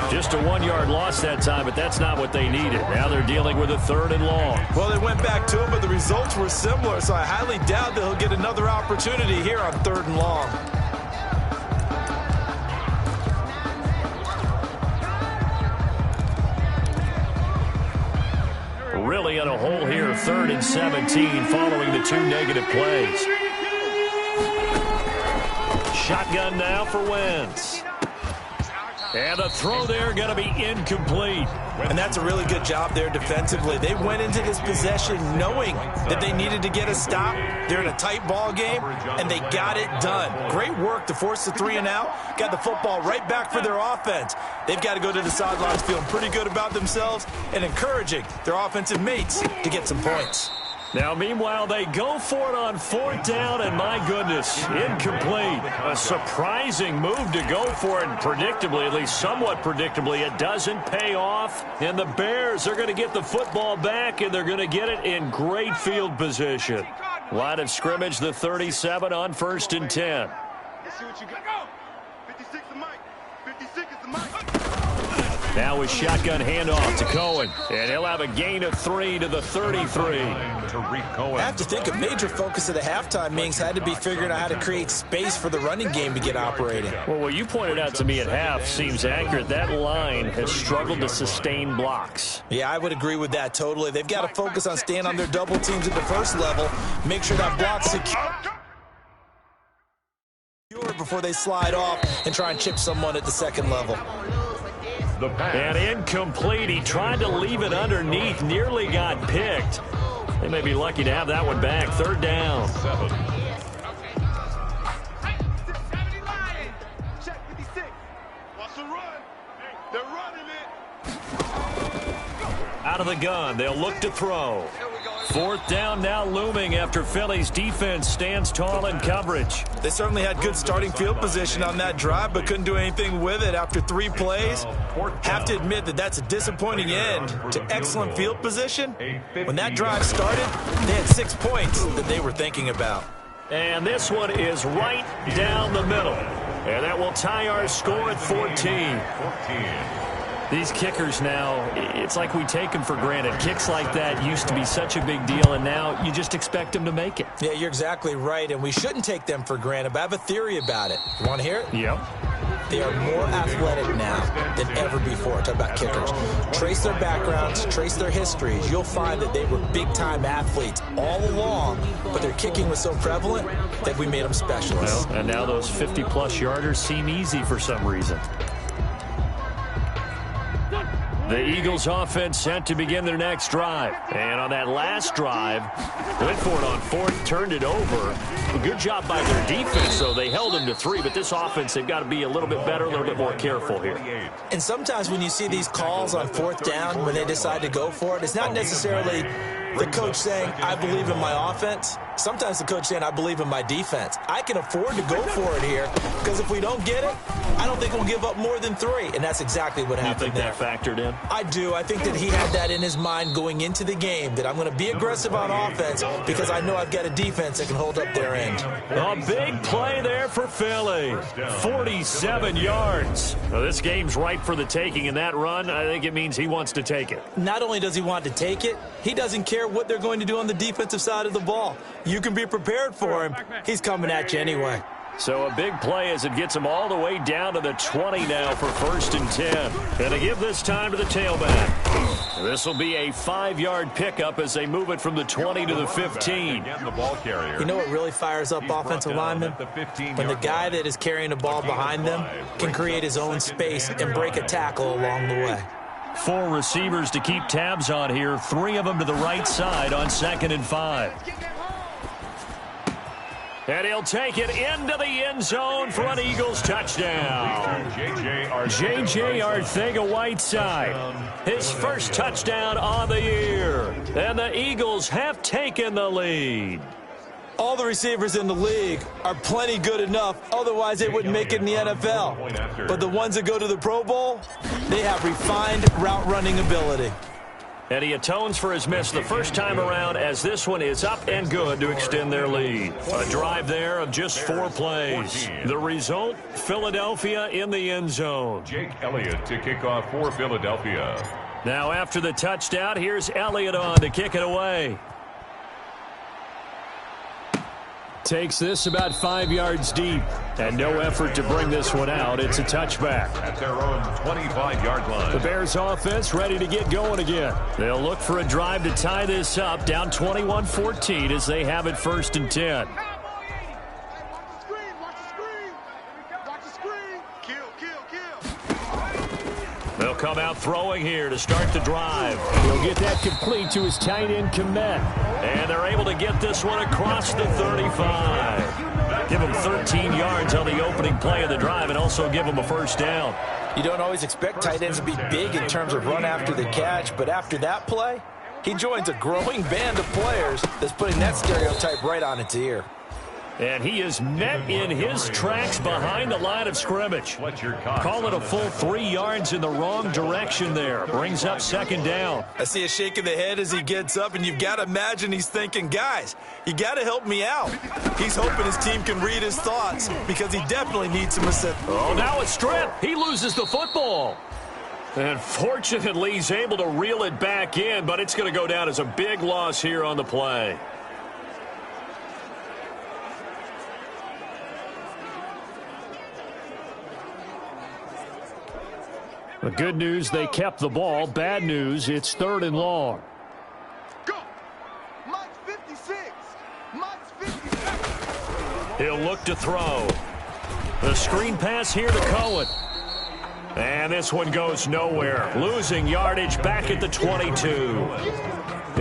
Speaker 2: Just a 1-yard loss that time, but that's not what they needed. Now they're dealing with a 3rd and long.
Speaker 3: Well, they went back to him, but the results were similar, so I highly doubt that he'll get another opportunity here on 3rd and long.
Speaker 2: Really in a hole here, 3rd and 17 following the 2 negative plays. Shotgun now for Wentz. And the throw there going to be incomplete.
Speaker 3: And that's a really good job there defensively. They went into this possession knowing that they needed to get a stop. They're in a tight ball game, and they got it done. Great work to force the 3 and out. Got the football right back for their offense. They've got to go to the sidelines feeling pretty good about themselves and encouraging their offensive mates to get some points.
Speaker 2: Now, meanwhile, they go for it on 4th down, and my goodness, incomplete. A surprising move to go for it, and predictably, at least somewhat predictably, it doesn't pay off. And the Bears are going to get the football back, and they're going to get it in great field position. Line of scrimmage, the 37 on 1st and 10.
Speaker 5: Let's see what you got. 56 the mic. 56 is the mic.
Speaker 2: Now a shotgun handoff to Cohen. And he'll have a gain of 3 to the 33.
Speaker 3: I have to think a major focus of the halftime meetings had to be figuring out how to create space for the running game to get operating.
Speaker 2: Well, what you pointed out to me at half seems accurate. That line has struggled to sustain blocks.
Speaker 3: Yeah, I would agree with that totally. They've got to focus on staying on their double teams at the first level. Make sure that block's secure before they slide off and try and chip someone at the second level.
Speaker 2: And incomplete. He tried to leave it underneath, nearly got picked. They may be lucky to have that one back. 3rd down.
Speaker 5: Check 56. Watch the run. They're running it.
Speaker 2: Out of the gun. They'll look to throw. 4th down now looming after Philly's defense stands tall in coverage.
Speaker 3: They certainly had good starting field position on that drive, but couldn't do anything with it after 3 plays. Have to admit that that's a disappointing end to excellent field position. When that drive started, they had 6 points that they were thinking about.
Speaker 2: And this one is right down the middle. And that will tie our score at 14. These kickers now, it's like we take them for granted. Kicks like that used to be such a big deal, and now you just expect them to make it.
Speaker 3: Yeah, you're exactly right, and we shouldn't take them for granted, but I have a theory about it. You want to hear it?
Speaker 2: Yep.
Speaker 3: They are more athletic now than ever before. Talk about kickers. Trace their backgrounds, trace their histories. You'll find that they were big-time athletes all along, but their kicking was so prevalent that we made them specialists.
Speaker 2: Well, and now those 50-plus yarders seem easy for some reason. The Eagles offense set to begin their next drive. And on that last drive, went for it on 4th, turned it over. A good job by their defense, though. They held them to 3, but this offense, they've got to be a little bit better, a little bit more careful here.
Speaker 3: And sometimes when you see these calls on 4th down, when they decide to go for it, it's not necessarily the coach saying, I believe in my offense. Sometimes the coach saying, I believe in my defense. I can afford to go for it here because if we don't get it, I don't think we'll give up more than 3. And that's exactly what happened there.
Speaker 2: You think that factored in?
Speaker 3: I do. I think that he had that in his mind going into the game, that I'm going to be aggressive on offense because I know I've got a defense that can hold up their end.
Speaker 2: A big play there for Philly. 47 yards. Now, this game's ripe for the taking, and that run, I think it means he wants to take it.
Speaker 3: Not only does he want to take it, he doesn't care what they're going to do on the defensive side of the ball. You can be prepared for him. He's coming at you anyway.
Speaker 2: So a big play as it gets him all the way down to the 20 now for 1st and 10. And they give this time to the tailback. This will be a 5-yard pickup as they move it from the 20 to the 15.
Speaker 3: You know what really fires up offensive linemen? When the guy that is carrying the ball behind them can create his own space and break a tackle along the way.
Speaker 2: 4 receivers to keep tabs on here. 3 of them to the right side on 2nd and 5. And he'll take it into the end zone for an Eagles touchdown. J.J. Arcega-Whiteside, his first touchdown on the year. And the Eagles have taken the lead.
Speaker 3: All the receivers in the league are plenty good enough, otherwise they wouldn't make it in the NFL. But the ones that go to the Pro Bowl, they have refined route running ability.
Speaker 2: And he atones for his miss the first time around as this one is up and good to extend their lead. A drive there of just 4 plays. The result, Philadelphia in the end zone.
Speaker 1: Jake Elliott to kick off for Philadelphia.
Speaker 2: Now after the touchdown, here's Elliott on to kick it away. Takes this about 5 yards deep. And no effort to bring this one out. It's a touchback.
Speaker 1: At their own 25-yard line.
Speaker 2: The Bears offense ready to get going again. They'll look for a drive to tie this up, down 21-14 as they have it 1st and 10. They'll come out throwing here to start the drive.
Speaker 6: He'll get that complete to his tight end, Komet.
Speaker 2: And they're able to get this one across the 35. Give them 13 yards on the opening play of the drive and also give them a first down.
Speaker 3: You don't always expect tight ends to be big in terms of run after the catch, but after that play, he joins a growing band of players that's putting that stereotype right on its ear.
Speaker 2: And he is met in his tracks behind the line of scrimmage. Call it a full 3 yards in the wrong direction there. Brings up 2nd down.
Speaker 3: I see a shake of the head as he gets up, and you've got to imagine he's thinking, guys, you got to help me out. He's hoping his team can read his thoughts because he definitely needs some assistance.
Speaker 2: Oh, now a strip. He loses the football. And fortunately, he's able to reel it back in, but it's going to go down as a big loss here on the play. The good news, they kept the ball. Bad news, it's 3rd and long.
Speaker 5: Go. Mike's 56. Mike's 56.
Speaker 2: He'll look to throw. The screen pass here to Cohen. And this one goes nowhere. Losing yardage back at the 22.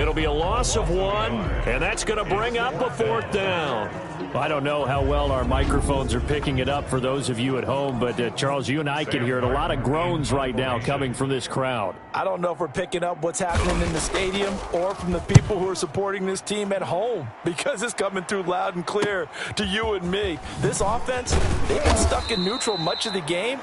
Speaker 2: It'll be a loss of 1, and that's going to bring up a 4th down. I don't know how well our microphones are picking it up for those of you at home, but Charles, you and I can hear it. A lot of groans right now coming from this crowd.
Speaker 3: I don't know if we're picking up what's happening in the stadium or from the people who are supporting this team at home, because it's coming through loud and clear to you and me. This offense, they've been stuck in neutral much of the game,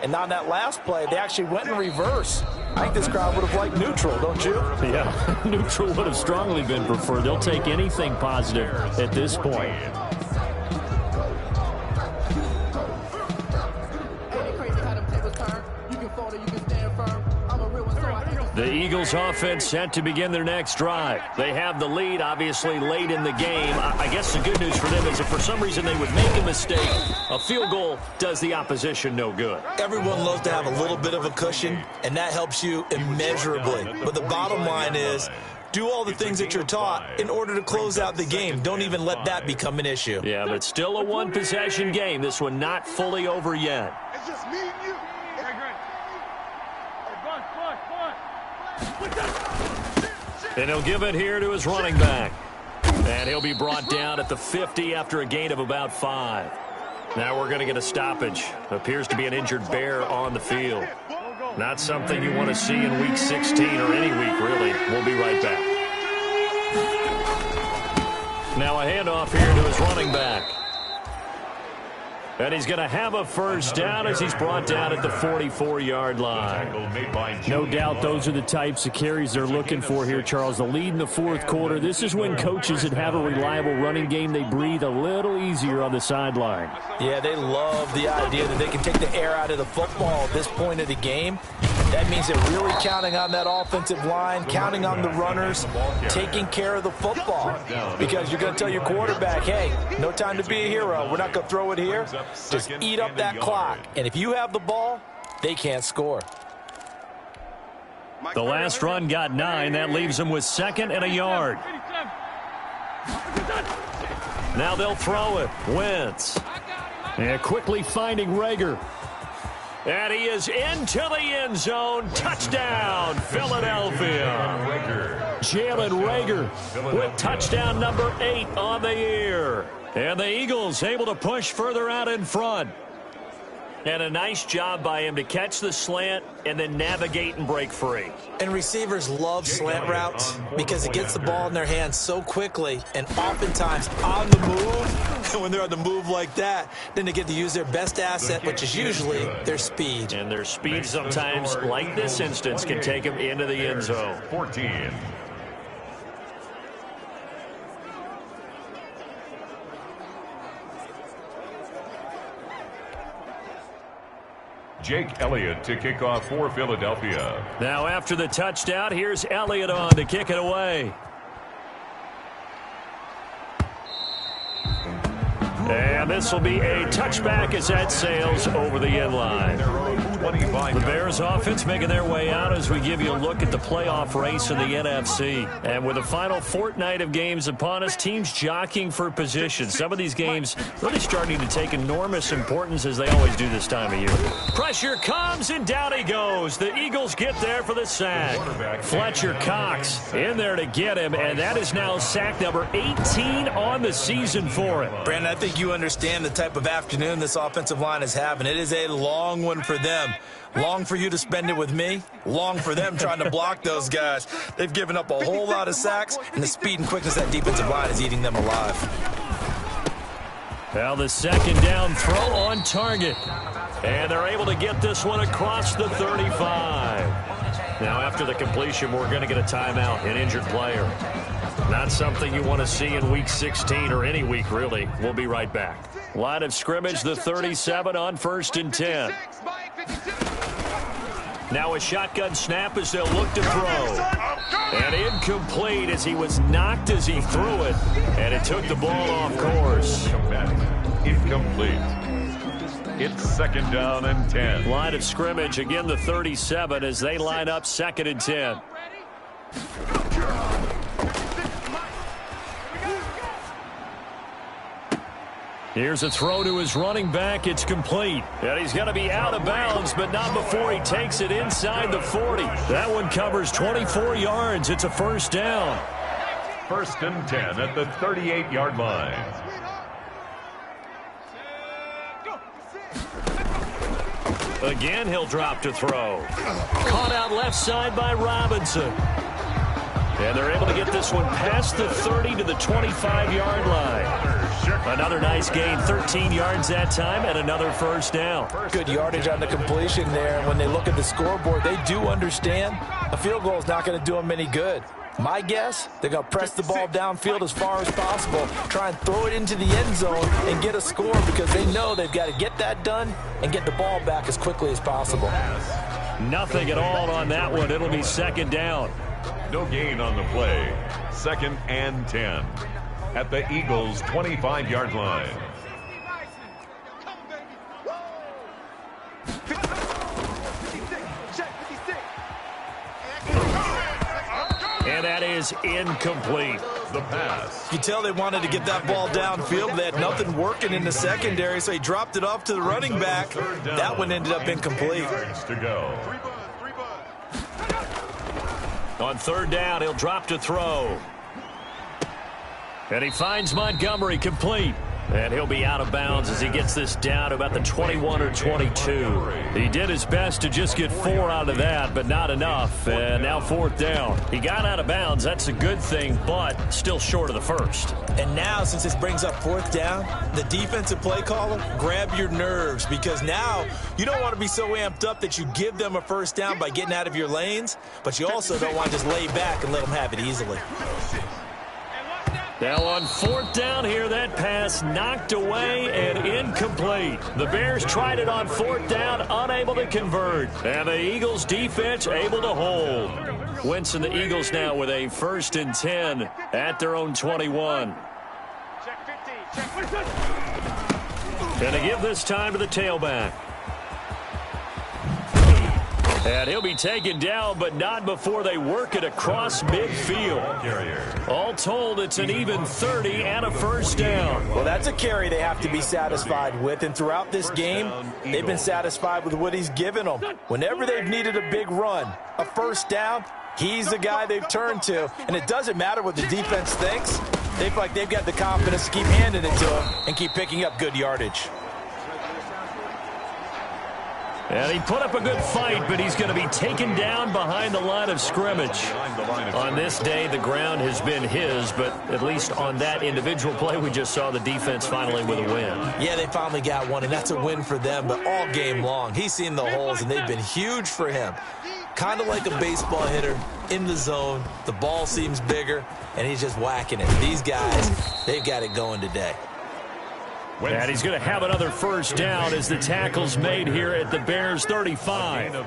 Speaker 3: and on that last play, they actually went in reverse. I think this crowd would have liked neutral, don't you?
Speaker 2: Yeah, neutral would have strongly been preferred. They'll take anything positive at this point. The Eagles offense set to begin their next drive. They have the lead, obviously, late in the game. I guess the good news for them is if for some reason they would make a mistake, a field goal does the opposition no good.
Speaker 3: Everyone loves to have a little bit of a cushion, and that helps you immeasurably. But the bottom line is, do all the things that you're taught in order to close out the game. Don't even let that become an issue.
Speaker 2: Yeah, but still a one-possession game. This one not fully over yet.
Speaker 5: It's just me and you.
Speaker 2: And he'll give it here to his running back. And he'll be brought down at the 50 after a gain of about 5. Now we're going to get a stoppage. Appears to be an injured Bear on the field. Not something you want to see in Week 16 or any week, really. We'll be right back. Now a handoff here to his running back. And he's going to have a first down as he's brought down at the 44-yard line.
Speaker 6: No doubt those are the types of carries they're looking for here, Charles. The lead in the 4th quarter. This is when coaches that have a reliable running game, they breathe a little easier on the sideline.
Speaker 3: Yeah, they love the idea that they can take the air out of the football at this point of the game. That means they're really counting on that offensive line, counting on the runners, taking care of the football. Because you're going to tell your quarterback, hey, no time to be a hero. We're not going to throw it here. Just eat up that clock. And if you have the ball, they can't score.
Speaker 2: The last run got 9. That leaves them with 2nd and a yard. Now they'll throw it. Wentz.
Speaker 6: And quickly finding Rager.
Speaker 2: And he is into the end zone. Touchdown, Philadelphia. Jalen Reagor with touchdown number 8 on the year. And the Eagles able to push further out in front. And a nice job by him to catch the slant and then navigate and break free.
Speaker 3: And receivers love slant routes because it gets the ball in their hands so quickly and oftentimes on the move. And when they're on the move like that, then they get to use their best asset, which is usually their speed.
Speaker 2: And their speed sometimes, like this instance, can take them into the end zone.
Speaker 1: 14. Jake Elliott to kick off for Philadelphia.
Speaker 2: Now after the touchdown, here's Elliott on to kick it away. And this will be a touchback as that sails over the end line. The Bears offense making their way out as we give you a look at the playoff race in the NFC. And with the final fortnight of games upon us, teams jockeying for position. Some of these games really starting to take enormous importance as they always do this time of year. Pressure comes and down he goes. The Eagles get there for the sack. Fletcher Cox in there to get him, and that is now sack number 18 on the season for him.
Speaker 3: Brandon, I think you understand the type of afternoon this offensive line is having. It is a long one for them. Long for you to spend it with me. Long for them trying to block those guys. They've given up a whole lot of sacks, and the speed and quickness of that defensive line is eating them alive.
Speaker 2: Now the second down throw on target. And they're able to get this one across the 35. Now after the completion, we're going to get a timeout, an injured player. Not something you want to see in Week 16 or any week, really. We'll be right back. Line of scrimmage, the 37 on 1st and 10. Now a shotgun snap as they'll look to throw. And incomplete as he was knocked as he threw it. And it took the ball off course.
Speaker 1: Incomplete. It's 2nd down and 10.
Speaker 2: Line of scrimmage, again the 37 as they line up 2nd and 10. Here's a throw to his running back. It's complete. And he's going to be out of bounds, but not before he takes it inside the 40. That one covers 24 yards. It's a 1st down.
Speaker 1: 1st and 10 at the 38-yard line.
Speaker 2: Again, he'll drop to throw. Caught out left side by Robinson. And they're able to get this one past the 30 to the 25-yard line. Another nice gain, 13 yards that time, and another 1st down.
Speaker 3: Good yardage on the completion there. And when they look at the scoreboard, they do understand a field goal is not going to do them any good. My guess, they're going to press the ball downfield as far as possible, try and throw it into the end zone and get a score because they know they've got to get that done and get the ball back as quickly as possible.
Speaker 2: Nothing at all on that one. It'll be 2nd down.
Speaker 1: No gain on the play. 2nd and 10 at the Eagles' 25-yard line.
Speaker 2: And that is incomplete.
Speaker 1: The pass.
Speaker 3: You tell they wanted to get that ball downfield. They had nothing working in the secondary, so he dropped it off to the running back. That one ended up incomplete.
Speaker 1: To go.
Speaker 2: On 3rd down, he'll drop to throw. And he finds Montgomery complete. And he'll be out of bounds as he gets this down to about the 21 or 22. He did his best to just get 4 out of that, but not enough. And now 4th down. He got out of bounds. That's a good thing, but still short of the 1st.
Speaker 3: And now, since this brings up 4th down, the defensive play caller, grab your nerves because now you don't want to be so amped up that you give them a 1st down by getting out of your lanes, but you also don't want to just lay back and let them have it easily.
Speaker 2: Now on 4th down here, that pass knocked away and incomplete. The Bears tried it on 4th down, unable to convert. And the Eagles defense able to hold. Wentz and the Eagles now with a 1st and 10 at their own 21. And to give this time to the tailback.
Speaker 6: And he'll be taken down, but not before they work it across midfield. All told, it's an even 30 and a first down.
Speaker 3: Well, that's a carry they have to be satisfied with, and throughout this game, they've been satisfied with what he's given them. Whenever they've needed a big run, a first down, he's the guy they've turned to, and it doesn't matter what the defense thinks. They feel like they've got the confidence to keep handing it to him and keep picking up good yardage.
Speaker 6: And he put up a good fight, but he's going to be taken down behind the line of scrimmage. On this day, the ground has been his, but at least on that individual play, we just saw the defense finally with a win.
Speaker 3: Yeah, they finally got one, and that's a win for them, but all game long, he's seen the holes, and they've been huge for him. Kind of like a baseball hitter in the zone. The ball seems bigger, and he's just whacking it. These guys, they've got it going today.
Speaker 6: And he's going to have another first down as the tackle's made here at the Bears' 35.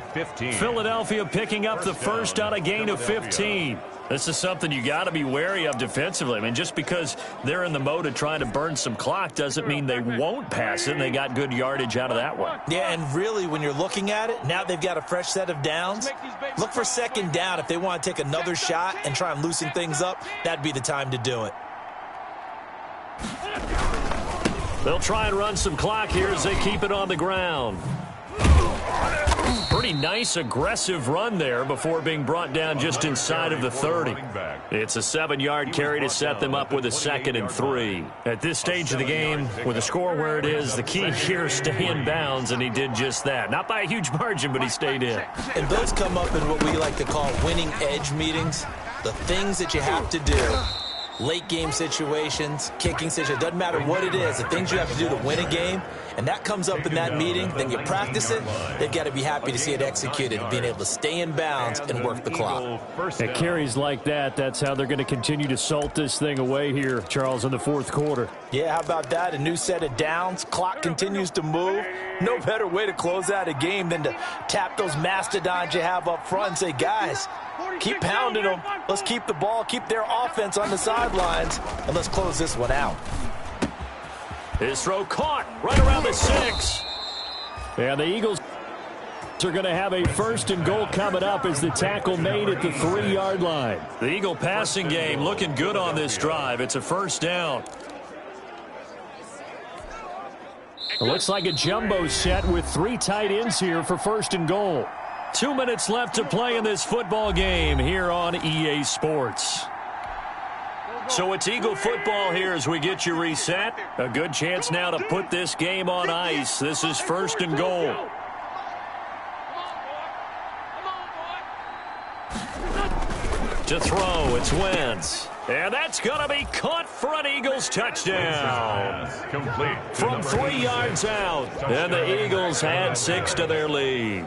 Speaker 6: Philadelphia picking up the first on a gain of 15. This is something you got to be wary of defensively. I mean, just because they're in the mode of trying to burn some clock doesn't mean they won't pass it, and they got good yardage out of that one.
Speaker 3: Yeah, and really, when you're looking at it, now they've got a fresh set of downs. Look for second down. If they want to take another shot and try and loosen things up, that'd be the time to do it.
Speaker 6: They'll try and run some clock here as they keep it on the ground. Pretty nice, aggressive run there before being brought down just inside of the 30. It's a 7-yard carry to set them up with a 2nd and 3. At this stage of the game, with the score where it is, the key here is stay in bounds, and he did just that. Not by a huge margin, but he stayed in.
Speaker 3: And those come up in what we like to call winning edge meetings. The things that you have to do. Late game situations, kicking situations, doesn't matter what it is, the things you have to do to win a game, and that comes up in that meeting, then you practice it, they've got to be happy to see it executed, being able to stay in bounds and work the clock.
Speaker 6: At carries like that, that's how they're going to continue to salt this thing away here, Charles, in the fourth quarter.
Speaker 3: Yeah, how about that? A new set of downs, clock continues to move. No better way to close out a game than to tap those mastodons you have up front and say, guys, keep pounding them. Let's keep the ball, keep their offense on the sidelines, and let's close this one out.
Speaker 6: His throw caught right around the 6. And the Eagles are going to have a 1st and goal coming up as the tackle made at the 3-yard line. The Eagle passing game looking good on this drive. It's a first down. It looks like a jumbo set with 3 tight ends here for 1st and goal. 2 minutes left to play in this football game here on EA Sports. So it's Eagle football here as we get you reset. A good chance now to put this game on ice. This is 1st and goal. To throw, it's Wentz. And that's going to be caught for an Eagles touchdown. From 3 yards out. And the Eagles had 6 to their lead.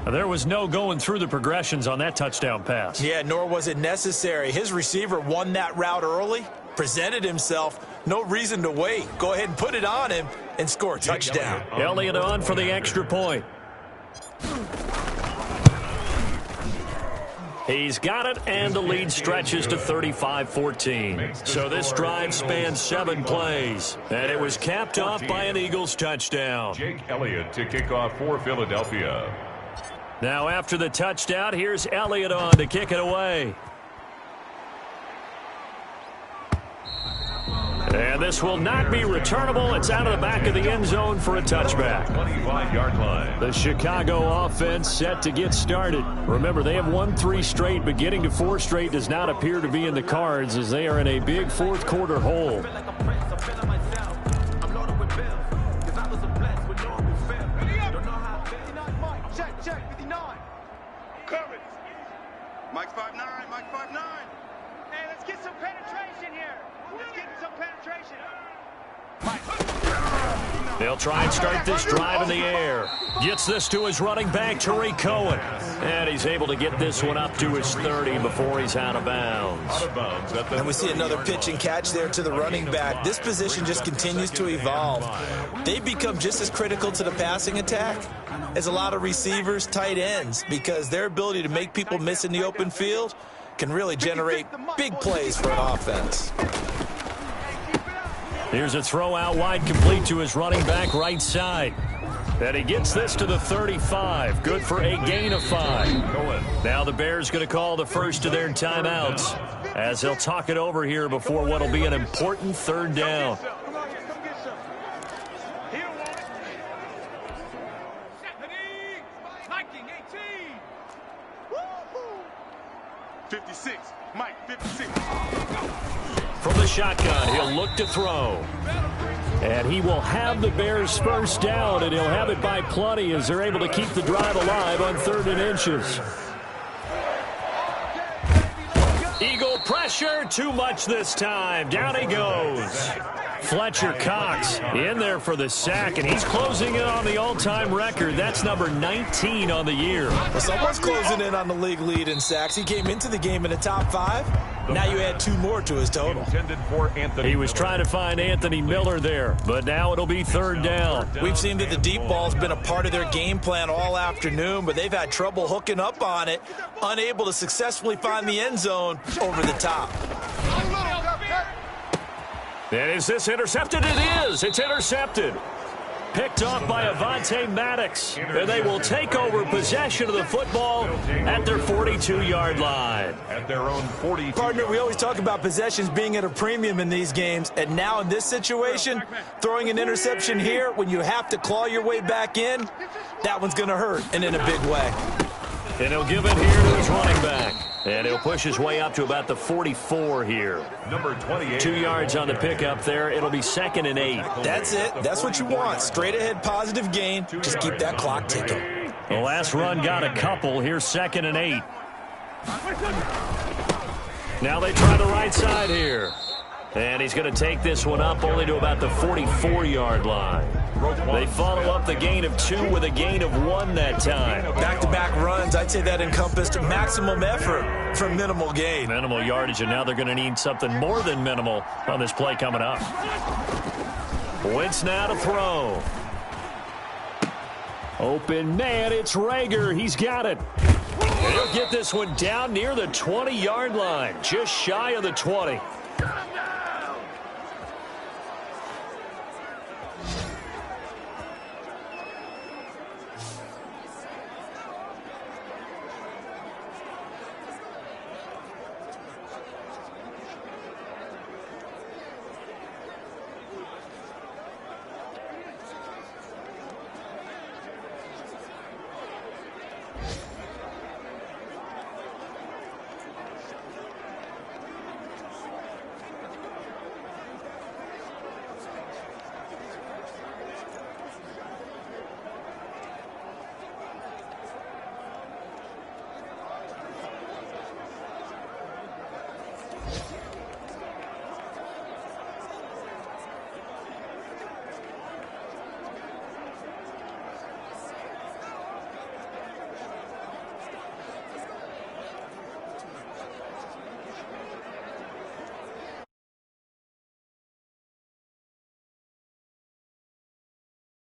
Speaker 6: There was no going through the progressions on that touchdown pass.
Speaker 3: Yeah, nor was it necessary. His receiver won that route early, presented himself. No reason to wait. Go ahead and put it on him and score a touchdown.
Speaker 6: Elliott on for the extra point. He's got it, and the lead stretches to 35-14. So this drive spans 7 plays, and it was capped off by an Eagles touchdown.
Speaker 1: Jake Elliott to kick off for Philadelphia.
Speaker 6: Now after the touchdown, here's Elliott on to kick it away. And this will not be returnable. It's out of the back of the end zone for a touchback.
Speaker 1: 25-yard line.
Speaker 6: The Chicago offense set to get started. Remember, they have won 3 straight, but getting to 4 straight does not appear to be in the cards as they are in a big fourth quarter hole.
Speaker 5: Mike's 5'9", Mike's 5'9". Hey, let's get some penetration here. Let's get some penetration.
Speaker 6: They'll try and start this drive in the air. Gets this to his running back, Tariq Cohen. And he's able to get this one up to his 30 before he's out of bounds.
Speaker 3: And we see another pitch and catch there to the running back. This position just continues to evolve. They've become just as critical to the passing attack as a lot of receivers, tight ends, because their ability to make people miss in the open field can really generate big plays for an offense.
Speaker 6: Here's a throw out wide, complete to his running back right side. And he gets this to the 35. Good for a gain of 5. Now the Bears going to call the first of their timeouts as they'll talk it over here before what will be an important third down.
Speaker 5: 56. Mike, 56.
Speaker 6: From the shotgun, he'll look to throw. And he will have the Bears first down, and he'll have it by plenty as they're able to keep the drive alive on 3rd and inches. Eagle pressure, too much this time. Down he goes. Fletcher Cox in there for the sack, and he's closing in on the all-time record. That's number 19 on the year.
Speaker 3: Well, someone's closing in on the league lead in sacks. He came into the game in the top 5. Now you add 2 more to his total.
Speaker 6: He was trying to find Anthony Miller there, but now it'll be 3rd down.
Speaker 3: We've seen that the deep ball's been a part of their game plan all afternoon, but they've had trouble hooking up on it, unable to successfully find the end zone over the top.
Speaker 6: And is this intercepted? It is. It's intercepted. Picked off by Avonte Maddox. And they will take over possession of the football at their 42-yard line.
Speaker 2: At their own 42.
Speaker 3: Partner, we always talk about possessions being at a premium in these games. And now in this situation, throwing an interception here when you have to claw your way back in, that one's going to hurt, and in a big way.
Speaker 6: And he'll give it here to his running back. And he'll push his way up to about the 44 here.
Speaker 2: Number 28.
Speaker 6: 2 yards on the pickup there. It'll be 2nd and 8.
Speaker 3: That's it. That's what you want. Straight ahead positive gain. Just keep that clock ticking.
Speaker 6: The last run got a couple. Here's 2nd and 8. Now they try the right side here. And he's going to take this one up only to about the 44-yard line. They follow up the gain of 2 with a gain of 1 that time.
Speaker 3: Back-to-back runs, I'd say that encompassed maximum effort for minimal gain.
Speaker 6: Minimal yardage, and now they're going to need something more than minimal on this play coming up. Wentz now to throw. Open man, it's Rager. He's got it. And he'll get this one down near the 20-yard line, just shy of the 20.